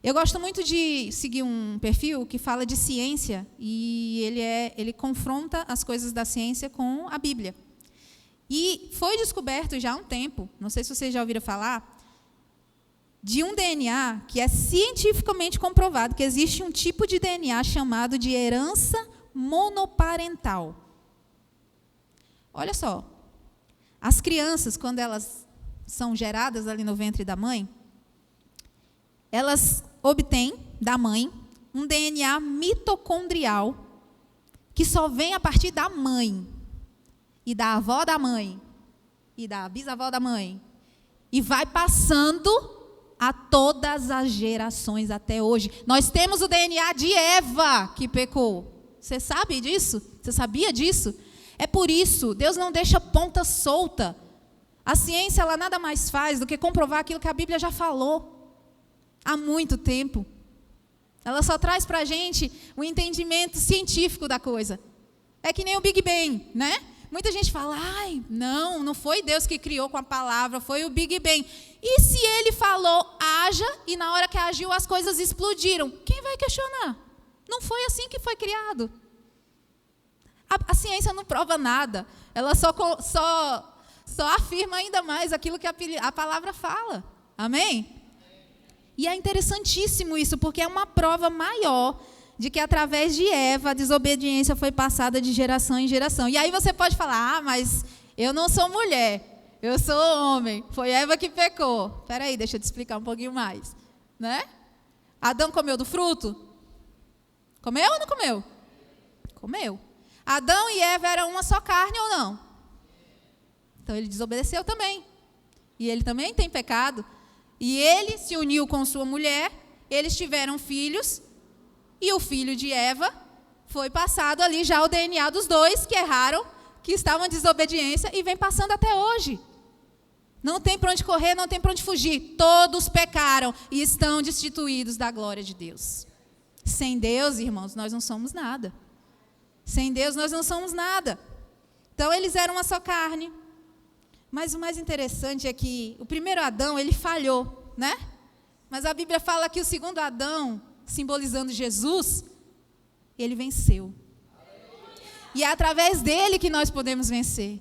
Eu gosto muito de seguir um perfil que fala de ciência e ele confronta as coisas da ciência com a Bíblia. E foi descoberto já há um tempo, não sei se vocês já ouviram falar, de um DNA que é cientificamente comprovado que existe um tipo de DNA chamado de herança monoparental. Olha só, as crianças, quando elas são geradas ali no ventre da mãe, elas obtêm da mãe um DNA mitocondrial que só vem a partir da mãe, e da avó da mãe, e da bisavó da mãe, e vai passando a todas as gerações até hoje. Nós temos o DNA de Eva que pecou. Você sabe disso? Você sabia disso? É por isso, Deus não deixa ponta solta. A ciência, ela nada mais faz do que comprovar aquilo que a Bíblia já falou há muito tempo. Ela só traz para a gente um entendimento científico da coisa. É que nem o Big Bang, né? Muita gente fala, não foi Deus que criou com a palavra, foi o Big Bang. E se ele falou, haja, e na hora que agiu as coisas explodiram? Quem vai questionar? Não foi assim que foi criado. A ciência não prova nada, ela só afirma ainda mais aquilo que a palavra fala. Amém? E é interessantíssimo isso, porque é uma prova maior de que através de Eva a desobediência foi passada de geração em geração. E aí você pode falar, mas eu não sou mulher, eu sou homem, foi Eva que pecou. Espera aí, deixa eu te explicar um pouquinho mais. Né? Adão comeu do fruto? Comeu ou não comeu? Comeu. Adão e Eva eram uma só carne ou não? Então ele desobedeceu também. E ele também tem pecado. E ele se uniu com sua mulher, eles tiveram filhos, e o filho de Eva foi passado ali já o DNA dos dois que erraram, que estavam em desobediência, e vem passando até hoje. Não tem para onde correr, não tem para onde fugir. Todos pecaram e estão destituídos da glória de Deus. Sem Deus, irmãos, nós não somos nada. Sem Deus, nós não somos nada. Então, eles eram uma só carne. Mas o mais interessante é que o primeiro Adão, ele falhou, né? Mas a Bíblia fala que o segundo Adão, simbolizando Jesus, ele venceu. E é através dele que nós podemos vencer.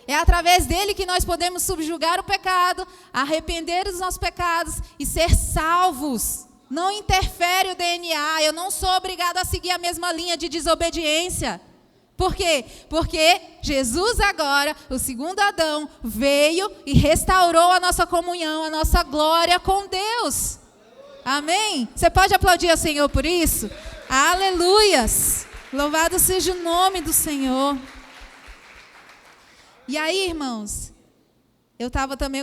É através dele que nós podemos subjugar o pecado, arrepender dos nossos pecados e ser salvos. Não interfere o DNA, eu não sou obrigado a seguir a mesma linha de desobediência. Por quê? Porque Jesus agora, o segundo Adão, veio e restaurou a nossa comunhão, a nossa glória com Deus. Amém? Você pode aplaudir ao Senhor por isso? Aleluias! Louvado seja o nome do Senhor. E aí, irmãos, eu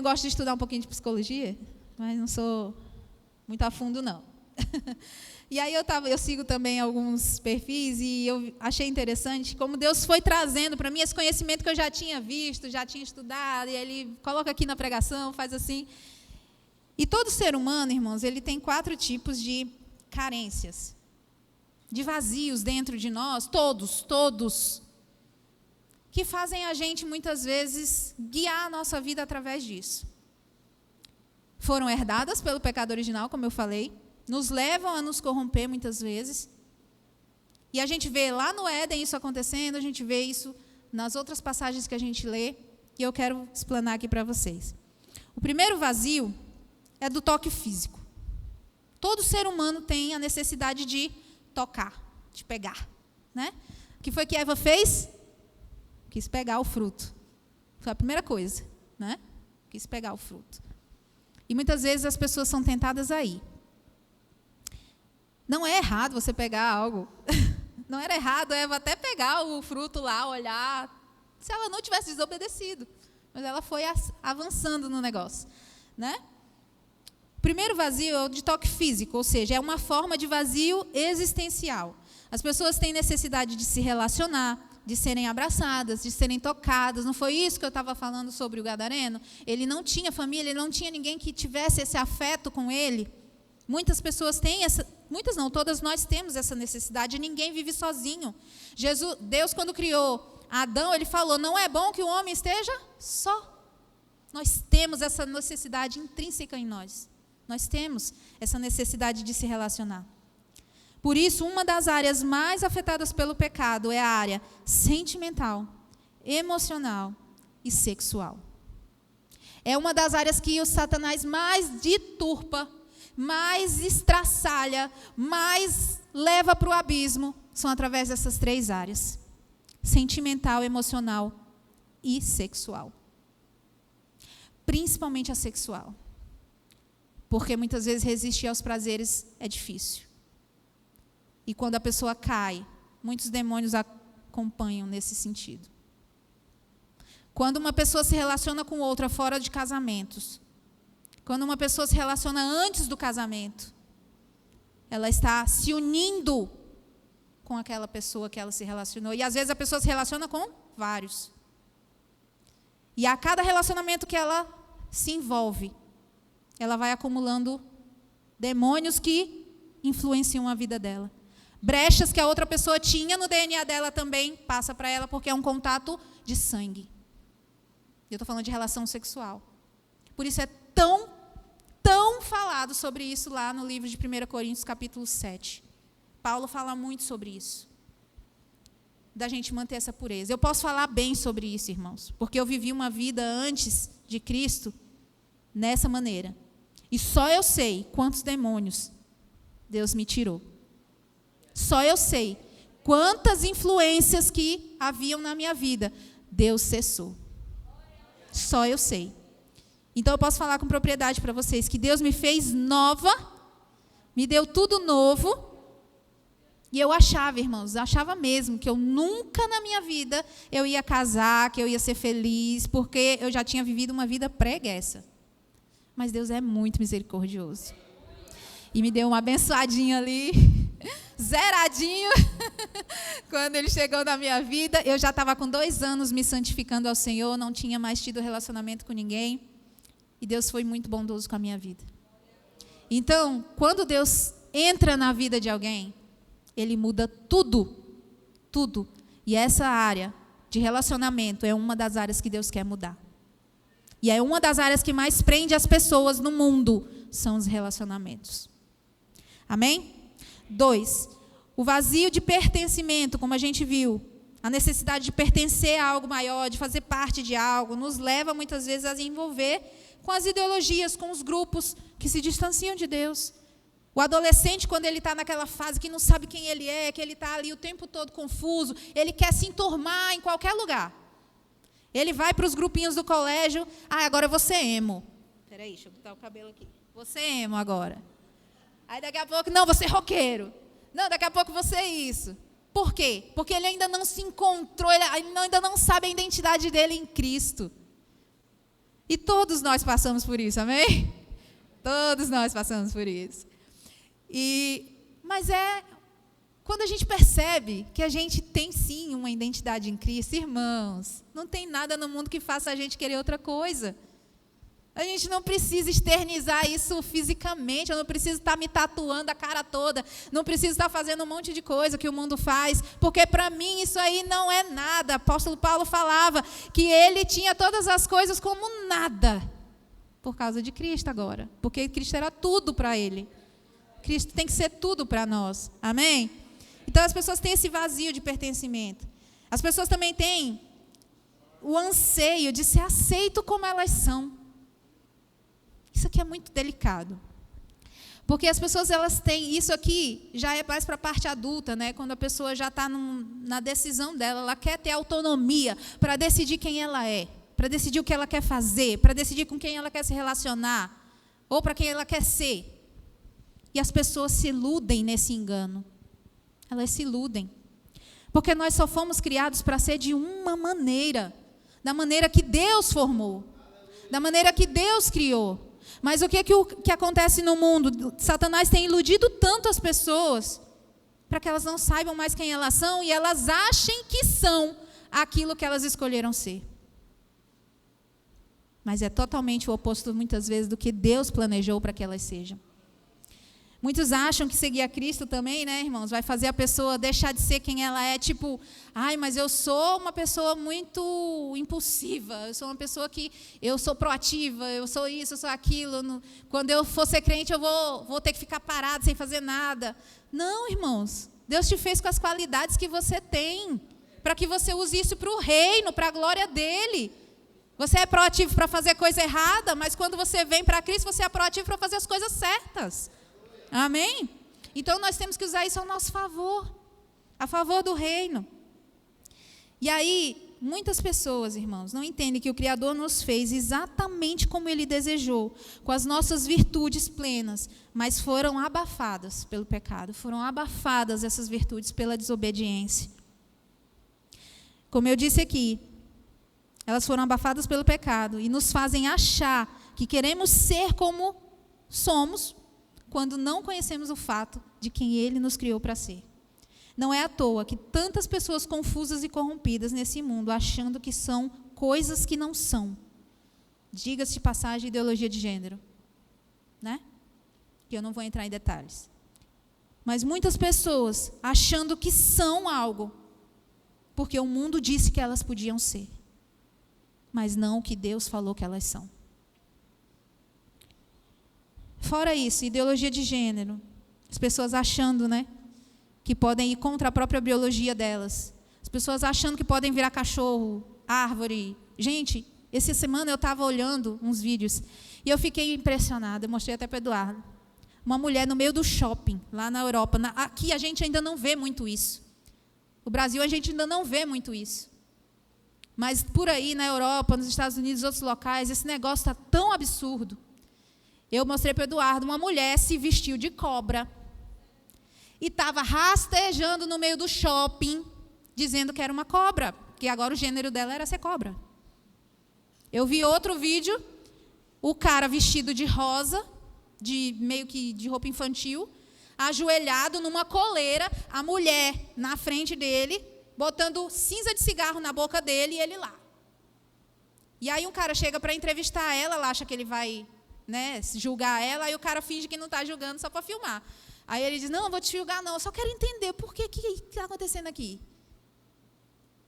gosto de estudar um pouquinho de psicologia, mas não sou muito a fundo, não. E aí eu sigo também alguns perfis e eu achei interessante como Deus foi trazendo para mim esse conhecimento que eu já tinha visto, já tinha estudado, e Ele coloca aqui na pregação, faz assim. E todo ser humano, irmãos, ele tem 4 tipos de carências, de vazios dentro de nós, todos, que fazem a gente, muitas vezes, guiar a nossa vida através disso. Foram herdadas pelo pecado original, como eu falei, nos levam a nos corromper muitas vezes. E a gente vê lá no Éden isso acontecendo, a gente vê isso nas outras passagens que a gente lê, e eu quero explanar aqui para vocês. O primeiro vazio é do toque físico. Todo ser humano tem a necessidade de tocar, de pegar. Né? O que foi que Eva fez? Quis pegar o fruto. Foi a primeira coisa. Né? Quis pegar o fruto. E muitas vezes as pessoas são tentadas aí. Não é errado você pegar algo. Não era errado Eva até pegar o fruto lá, olhar, se ela não tivesse desobedecido. Mas ela foi avançando no negócio. Né? O primeiro vazio é o de toque físico, ou seja, é uma forma de vazio existencial. As pessoas têm necessidade de se relacionar, de serem abraçadas, de serem tocadas. Não foi isso que eu estava falando sobre o gadareno? Ele não tinha família, ele não tinha ninguém que tivesse esse afeto com ele. Muitas pessoas têm muitas não, todas nós temos essa necessidade, ninguém vive sozinho. Deus, quando criou Adão, ele falou, não é bom que o homem esteja só. Nós temos essa necessidade intrínseca em nós. Nós temos essa necessidade de se relacionar. Por isso, uma das áreas mais afetadas pelo pecado é a área sentimental, emocional e sexual. É uma das áreas que o Satanás mais deturpa, mais estraçalha, mais leva para o abismo, são através dessas 3 áreas: sentimental, emocional e sexual. Principalmente a sexual. Porque muitas vezes resistir aos prazeres é difícil. E quando a pessoa cai, muitos demônios acompanham nesse sentido. Quando uma pessoa se relaciona com outra fora de casamentos, quando uma pessoa se relaciona antes do casamento, ela está se unindo com aquela pessoa que ela se relacionou. E às vezes a pessoa se relaciona com vários. E a cada relacionamento que ela se envolve, ela vai acumulando demônios que influenciam a vida dela. Brechas que a outra pessoa tinha no DNA dela também passa para ela, porque é um contato de sangue. Eu estou falando de relação sexual. Por isso é tão falado sobre isso lá no livro de 1 Coríntios, capítulo 7. Paulo fala muito sobre isso. Da gente manter essa pureza. Eu posso falar bem sobre isso, irmãos, porque eu vivi uma vida antes de Cristo nessa maneira. E só eu sei quantos demônios Deus me tirou. Só eu sei quantas influências que haviam na minha vida Deus cessou. Só eu sei. Então eu posso falar com propriedade para vocês que Deus me fez nova, me deu tudo novo. E eu achava, irmãos, mesmo que eu nunca na minha vida eu ia casar, que eu ia ser feliz, porque eu já tinha vivido uma vida preguiça. Mas Deus é muito misericordioso. E me deu uma abençoadinha ali, zeradinho. Quando Ele chegou na minha vida, eu já estava com 2 anos me santificando ao Senhor, não tinha mais tido relacionamento com ninguém. E Deus foi muito bondoso com a minha vida. Então, quando Deus entra na vida de alguém, Ele muda tudo, tudo. E essa área de relacionamento é uma das áreas que Deus quer mudar. E é uma das áreas que mais prende as pessoas no mundo, são os relacionamentos. Amém? 2, o vazio de pertencimento, como a gente viu, a necessidade de pertencer a algo maior, de fazer parte de algo, nos leva muitas vezes a se envolver com as ideologias, com os grupos que se distanciam de Deus. O adolescente, quando ele está naquela fase que não sabe quem ele é, que ele está ali o tempo todo confuso, ele quer se enturmar em qualquer lugar. Ele vai para os grupinhos do colégio, agora eu vou ser emo. Espera aí, deixa eu botar o cabelo aqui. Vou ser emo agora. Aí daqui a pouco, não, vou ser roqueiro. Não, daqui a pouco vou ser isso. Por quê? Porque ele ainda não se encontrou, ele ainda não sabe a identidade dele em Cristo. E todos nós passamos por isso, amém? Todos nós passamos por isso. Mas quando a gente percebe que a gente tem sim uma identidade em Cristo, irmãos, não tem nada no mundo que faça a gente querer outra coisa. A gente não precisa externizar isso fisicamente, eu não preciso estar me tatuando a cara toda, não preciso estar fazendo um monte de coisa que o mundo faz, porque para mim isso aí não é nada. O apóstolo Paulo falava que ele tinha todas as coisas como nada, por causa de Cristo agora, porque Cristo era tudo para ele. Cristo tem que ser tudo para nós, amém? Então as pessoas têm esse vazio de pertencimento. As pessoas também têm o anseio de ser aceito como elas são. Isso aqui é muito delicado. Porque as pessoas, elas têm, isso aqui já é mais para a parte adulta, né? Quando a pessoa já está na decisão dela, ela quer ter autonomia para decidir quem ela é, para decidir o que ela quer fazer, para decidir com quem ela quer se relacionar, ou para quem ela quer ser. E as pessoas se iludem nesse engano. Elas se iludem. Porque nós só fomos criados para ser de uma maneira, da maneira que Deus formou, da maneira que Deus criou. Mas o que acontece no mundo? Satanás tem iludido tanto as pessoas para que elas não saibam mais quem elas são e elas achem que são aquilo que elas escolheram ser. Mas é totalmente o oposto, muitas vezes, do que Deus planejou para que elas sejam. Muitos acham que seguir a Cristo também, né, irmãos, vai fazer a pessoa deixar de ser quem ela é, tipo, ai, mas eu sou uma pessoa muito impulsiva, eu sou uma pessoa que, eu sou proativa, eu sou isso, eu sou aquilo, quando eu for ser crente eu vou ter que ficar parado sem fazer nada. Não, irmãos, Deus te fez com as qualidades que você tem, para que você use isso para o reino, para a glória dele. Você é proativo para fazer coisa errada, mas quando você vem para Cristo, você é proativo para fazer as coisas certas. Amém? Então nós temos que usar isso ao nosso favor, a favor do reino. E aí, muitas pessoas, irmãos, não entendem que o Criador nos fez exatamente como Ele desejou, com as nossas virtudes plenas, mas foram abafadas pelo pecado, foram abafadas essas virtudes pela desobediência. Como eu disse aqui, elas foram abafadas pelo pecado e nos fazem achar que queremos ser como somos, quando não conhecemos o fato de quem Ele nos criou para ser. Não é à toa que tantas pessoas confusas e corrompidas nesse mundo, achando que são coisas que não são. Diga-se de passagem, ideologia de gênero, né? Que eu não vou entrar em detalhes. Mas muitas pessoas achando que são algo, porque o mundo disse que elas podiam ser, mas não o que Deus falou que elas são. Fora isso, ideologia de gênero. As pessoas achando, né, que podem ir contra a própria biologia delas. As pessoas achando que podem virar cachorro, árvore. Gente, essa semana eu estava olhando uns vídeos e eu fiquei impressionada. Eu mostrei até para o Eduardo. Uma mulher no meio do shopping, lá na Europa. Aqui a gente ainda não vê muito isso. No Brasil a gente ainda não vê muito isso. Mas por aí, na Europa, nos Estados Unidos e outros locais, esse negócio está tão absurdo. Eu mostrei para o Eduardo, uma mulher se vestiu de cobra e estava rastejando no meio do shopping, dizendo que era uma cobra, que agora o gênero dela era ser cobra. Eu vi outro vídeo, o cara vestido de rosa, meio que de roupa infantil, ajoelhado numa coleira, a mulher na frente dele, botando cinza de cigarro na boca dele e ele lá. E aí um cara chega para entrevistar ela, ela acha que ele vai, né, julgar ela, aí o cara finge que não está julgando só para filmar. Aí ele diz, não, não vou te julgar não, eu só quero entender por que está acontecendo aqui.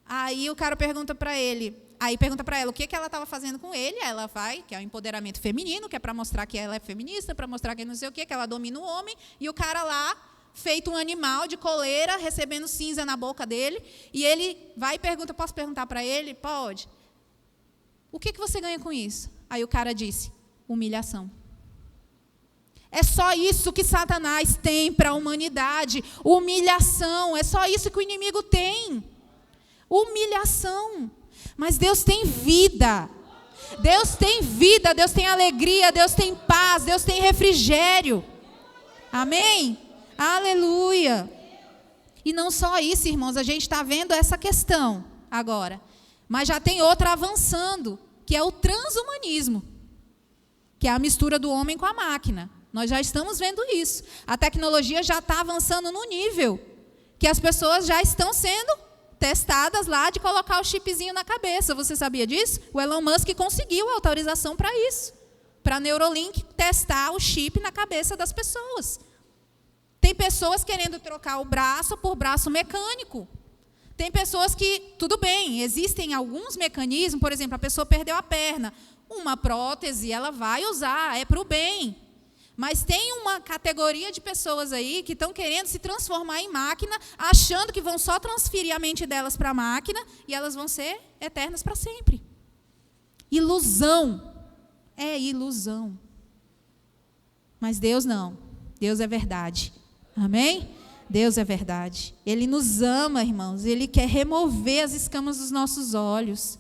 Aí o cara pergunta para ela o que ela estava fazendo com ele, aí ela vai, que é o empoderamento feminino, que é para mostrar que ela é feminista, para mostrar que não sei o quê, que ela domina o homem, e o cara lá, feito um animal de coleira, recebendo cinza na boca dele, e ele vai e pergunta, posso perguntar para ele? Pode. O que você ganha com isso? Aí o cara disse, humilhação. É só isso que Satanás tem para a humanidade, humilhação, é só isso que o inimigo tem, humilhação. Mas Deus tem vida, Deus tem vida, Deus tem alegria, Deus tem paz, Deus tem refrigério, amém? Aleluia. E não só isso, irmãos, a gente está vendo essa questão agora, mas já tem outra avançando, que é o transhumanismo, que é a mistura do homem com a máquina. Nós já estamos vendo isso. A tecnologia já está avançando no nível que as pessoas já estão sendo testadas lá de colocar o chipzinho na cabeça. Você sabia disso? O Elon Musk conseguiu a autorização para isso, para a Neuralink testar o chip na cabeça das pessoas. Tem pessoas querendo trocar o braço por braço mecânico. Tem pessoas que, tudo bem, existem alguns mecanismos, por exemplo, a pessoa perdeu a perna, uma prótese ela vai usar, é para o bem. Mas tem uma categoria de pessoas aí que estão querendo se transformar em máquina, achando que vão só transferir a mente delas para a máquina e elas vão ser eternas para sempre. Ilusão. É ilusão. Mas Deus não. Deus é verdade. Amém? Deus é verdade. Ele nos ama, irmãos. Ele quer remover as escamas dos nossos olhos.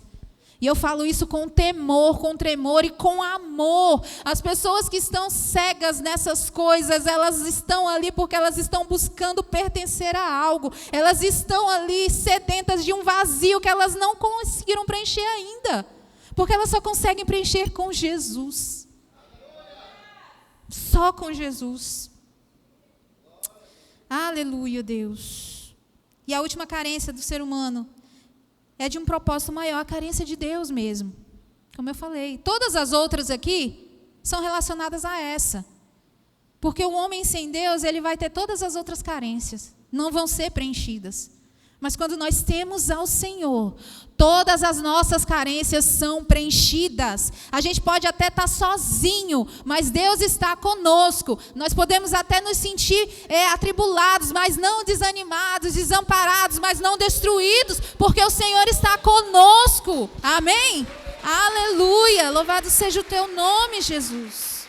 E eu falo isso com temor, com tremor e com amor. As pessoas que estão cegas nessas coisas, elas estão ali porque elas estão buscando pertencer a algo. Elas estão ali sedentas de um vazio que elas não conseguiram preencher ainda. Porque elas só conseguem preencher com Jesus. Só com Jesus. Aleluia, Deus. E a última carência do ser humano é de um propósito maior, a carência de Deus mesmo. Como eu falei. Todas as outras aqui são relacionadas a essa. Porque o homem sem Deus, ele vai ter todas as outras carências, não vão ser preenchidas. Mas quando nós temos ao Senhor, todas as nossas carências são preenchidas. A gente pode até estar sozinho, mas Deus está conosco. Nós podemos até nos sentir atribulados, mas não desanimados, desamparados, mas não destruídos, porque o Senhor está conosco. Amém? Aleluia! Louvado seja o teu nome, Jesus.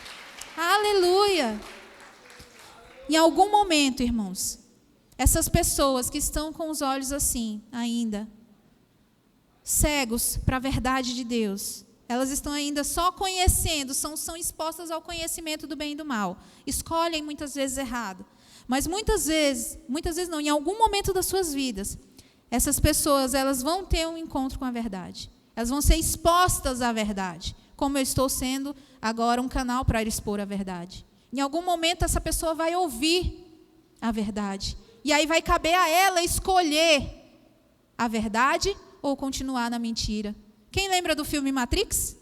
Aleluia! Em algum momento, irmãos, essas pessoas que estão com os olhos assim, ainda, cegos para a verdade de Deus, elas estão ainda só conhecendo, são expostas ao conhecimento do bem e do mal. Escolhem muitas vezes errado. Mas muitas vezes não, em algum momento das suas vidas, essas pessoas, elas vão ter um encontro com a verdade. Elas vão ser expostas à verdade, como eu estou sendo agora um canal para expor a verdade. Em algum momento essa pessoa vai ouvir a verdade. E aí vai caber a ela escolher a verdade ou continuar na mentira. Quem lembra do filme Matrix?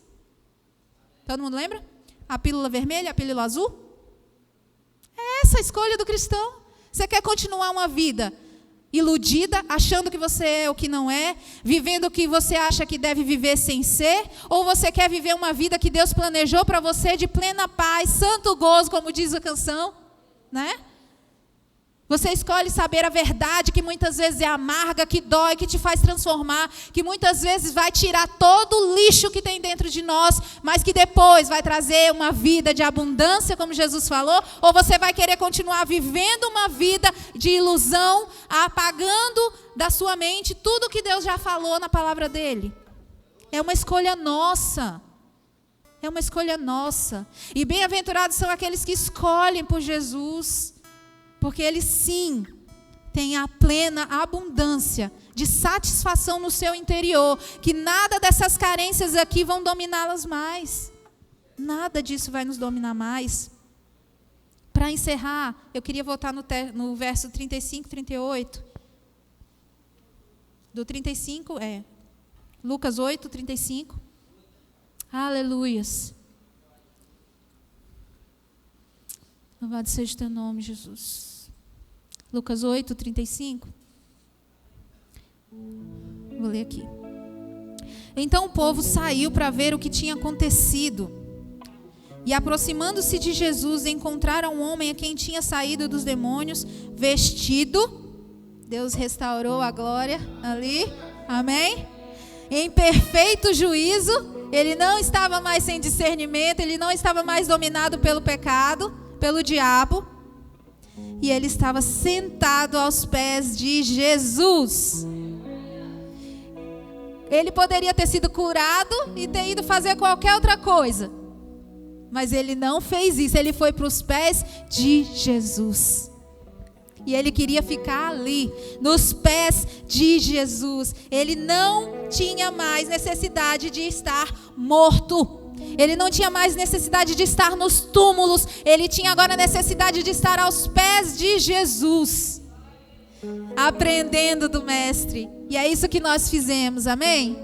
Todo mundo lembra? A pílula vermelha, a pílula azul? É essa a escolha do cristão. Você quer continuar uma vida iludida, achando que você é o que não é, vivendo o que você acha que deve viver sem ser, ou você quer viver uma vida que Deus planejou para você de plena paz, santo gozo, como diz a canção, né? Você escolhe saber a verdade, que muitas vezes é amarga, que dói, que te faz transformar, que muitas vezes vai tirar todo o lixo que tem dentro de nós, mas que depois vai trazer uma vida de abundância, como Jesus falou, ou você vai querer continuar vivendo uma vida de ilusão, apagando da sua mente tudo que Deus já falou na palavra dele. É uma escolha nossa. É uma escolha nossa. E bem-aventurados são aqueles que escolhem por Jesus. Porque ele sim tem a plena abundância de satisfação no seu interior, que nada dessas carências aqui vão dominá-las mais. Nada disso vai nos dominar mais. Para encerrar, eu queria voltar no verso 35, 38. Do 35, Lucas 8, 35. Aleluias. Louvado seja o teu nome, Jesus. Lucas 8, 35. Vou ler aqui. Então o povo saiu para ver o que tinha acontecido. E aproximando-se de Jesus, encontraram um homem a quem tinha saído dos demônios, vestido. Deus restaurou a glória ali. Amém? Em perfeito juízo. Ele não estava mais sem discernimento, ele não estava mais dominado pelo pecado, pelo diabo. E ele estava sentado aos pés de Jesus. Ele poderia ter sido curado e ter ido fazer qualquer outra coisa. Mas ele não fez isso. Ele foi para os pés de Jesus. E ele queria ficar ali, nos pés de Jesus. Ele não tinha mais necessidade de estar morto. Ele não tinha mais necessidade de estar nos túmulos. Ele tinha agora necessidade de estar aos pés de Jesus, aprendendo do Mestre. E é isso que nós fizemos, amém?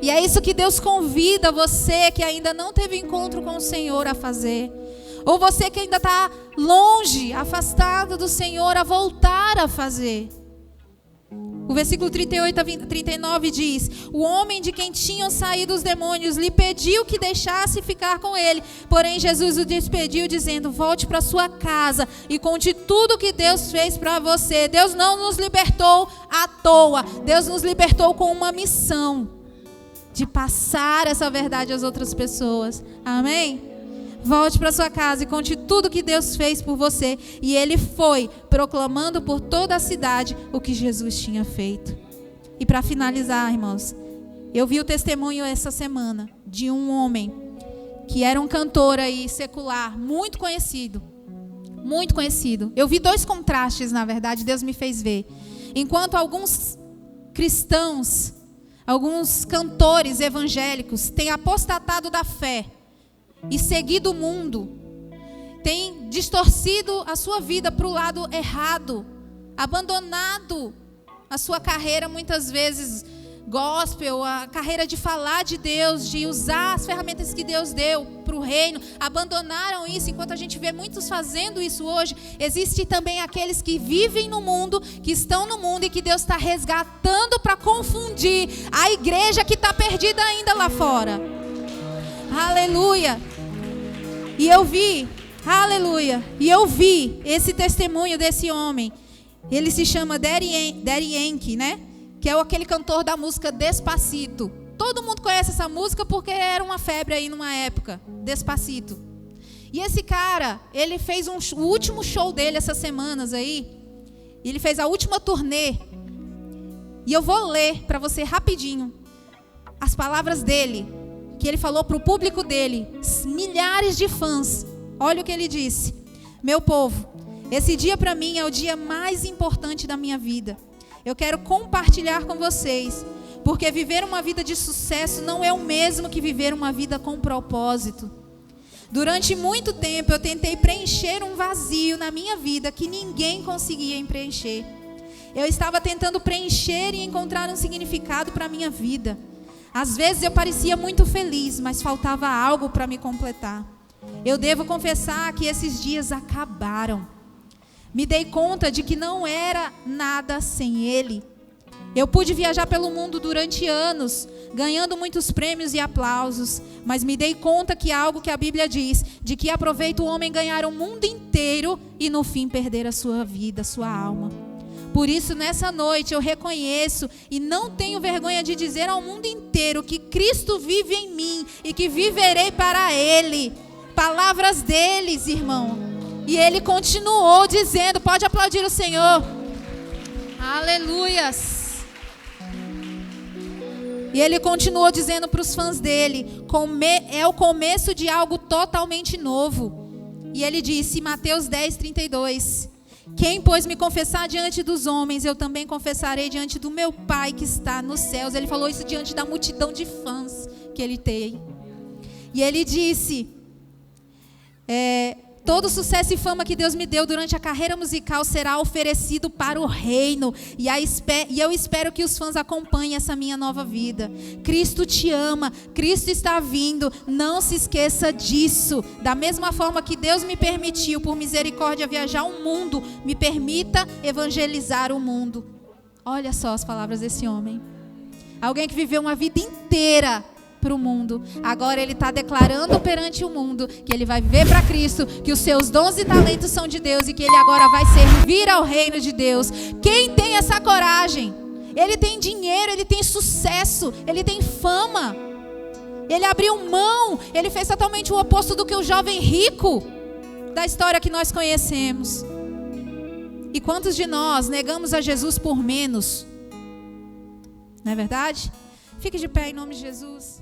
E é isso que Deus convida você que ainda não teve encontro com o Senhor a fazer. Ou você que ainda está longe, afastado do Senhor, a voltar a fazer. O versículo 38 a 39 diz: o homem de quem tinham saído os demônios lhe pediu que deixasse ficar com ele. Porém Jesus o despediu dizendo: volte para sua casa e conte tudo o que Deus fez para você. Deus não nos libertou à toa. Deus nos libertou com uma missão de passar essa verdade às outras pessoas. Amém? Volte para sua casa e conte tudo que Deus fez por você. E ele foi proclamando por toda a cidade o que Jesus tinha feito. E para finalizar, irmãos, eu vi o testemunho essa semana de um homem que era um cantor aí secular, muito conhecido. Muito conhecido. Eu vi dois contrastes, na verdade, Deus me fez ver. Enquanto alguns cristãos, alguns cantores evangélicos têm apostatado da fé e seguido o mundo, tem distorcido a sua vida para o lado errado, abandonado a sua carreira muitas vezes gospel, a carreira de falar de Deus, de usar as ferramentas que Deus deu para o reino, abandonaram isso, enquanto a gente vê muitos fazendo isso hoje. Existem também aqueles que vivem no mundo, que estão no mundo e que Deus está resgatando para confundir a igreja que está perdida ainda lá fora. Aleluia! E eu vi, aleluia, e eu vi esse testemunho desse homem. Ele se chama Daddy Yankee, né? Que é aquele cantor da música Despacito. Todo mundo conhece essa música porque era uma febre aí numa época, Despacito. E esse cara, ele fez o último show dele essas semanas aí. Ele fez a última turnê. E eu vou ler para você rapidinho as palavras dele, que ele falou para o público dele, milhares de fãs. Olha o que ele disse: meu povo, esse dia para mim é o dia mais importante da minha vida. Eu quero compartilhar com vocês, porque viver uma vida de sucesso não é o mesmo que viver uma vida com propósito. Durante muito tempo eu tentei preencher um vazio na minha vida que ninguém conseguia preencher. Eu estava tentando preencher e encontrar um significado para a minha vida. Às vezes eu parecia muito feliz, mas faltava algo para me completar. Eu devo confessar que esses dias acabaram. Me dei conta de que não era nada sem Ele. Eu pude viajar pelo mundo durante anos, ganhando muitos prêmios e aplausos, mas me dei conta que algo que a Bíblia diz, de que aproveita o homem ganhar o mundo inteiro e no fim perder a sua vida, a sua alma. Por isso, nessa noite eu reconheço e não tenho vergonha de dizer ao mundo inteiro que Cristo vive em mim e que viverei para Ele. Palavras deles, irmão. E ele continuou dizendo, pode aplaudir o Senhor. Aleluias. E ele continuou dizendo para os fãs dele, é o começo de algo totalmente novo. E ele disse, Mateus 10:32, quem, pois, me confessar diante dos homens, eu também confessarei diante do meu Pai que está nos céus. Ele falou isso diante da multidão de fãs que ele tem. E ele disse, todo sucesso e fama que Deus me deu durante a carreira musical será oferecido para o reino. E eu espero que os fãs acompanhem essa minha nova vida. Cristo te ama, Cristo está vindo, não se esqueça disso. Da mesma forma que Deus me permitiu, por misericórdia, viajar o mundo, me permita evangelizar o mundo. Olha só as palavras desse homem. Alguém que viveu uma vida inteira para o mundo. Agora ele está declarando perante o mundo que ele vai viver para Cristo, que os seus dons e talentos são de Deus e que ele agora vai servir ao reino de Deus. Quem tem essa coragem? Ele tem dinheiro, ele tem sucesso, ele tem fama. Ele abriu mão, ele fez totalmente o oposto do que o jovem rico da história que nós conhecemos. E quantos de nós negamos a Jesus por menos? Não é verdade? Fique de pé em nome de Jesus.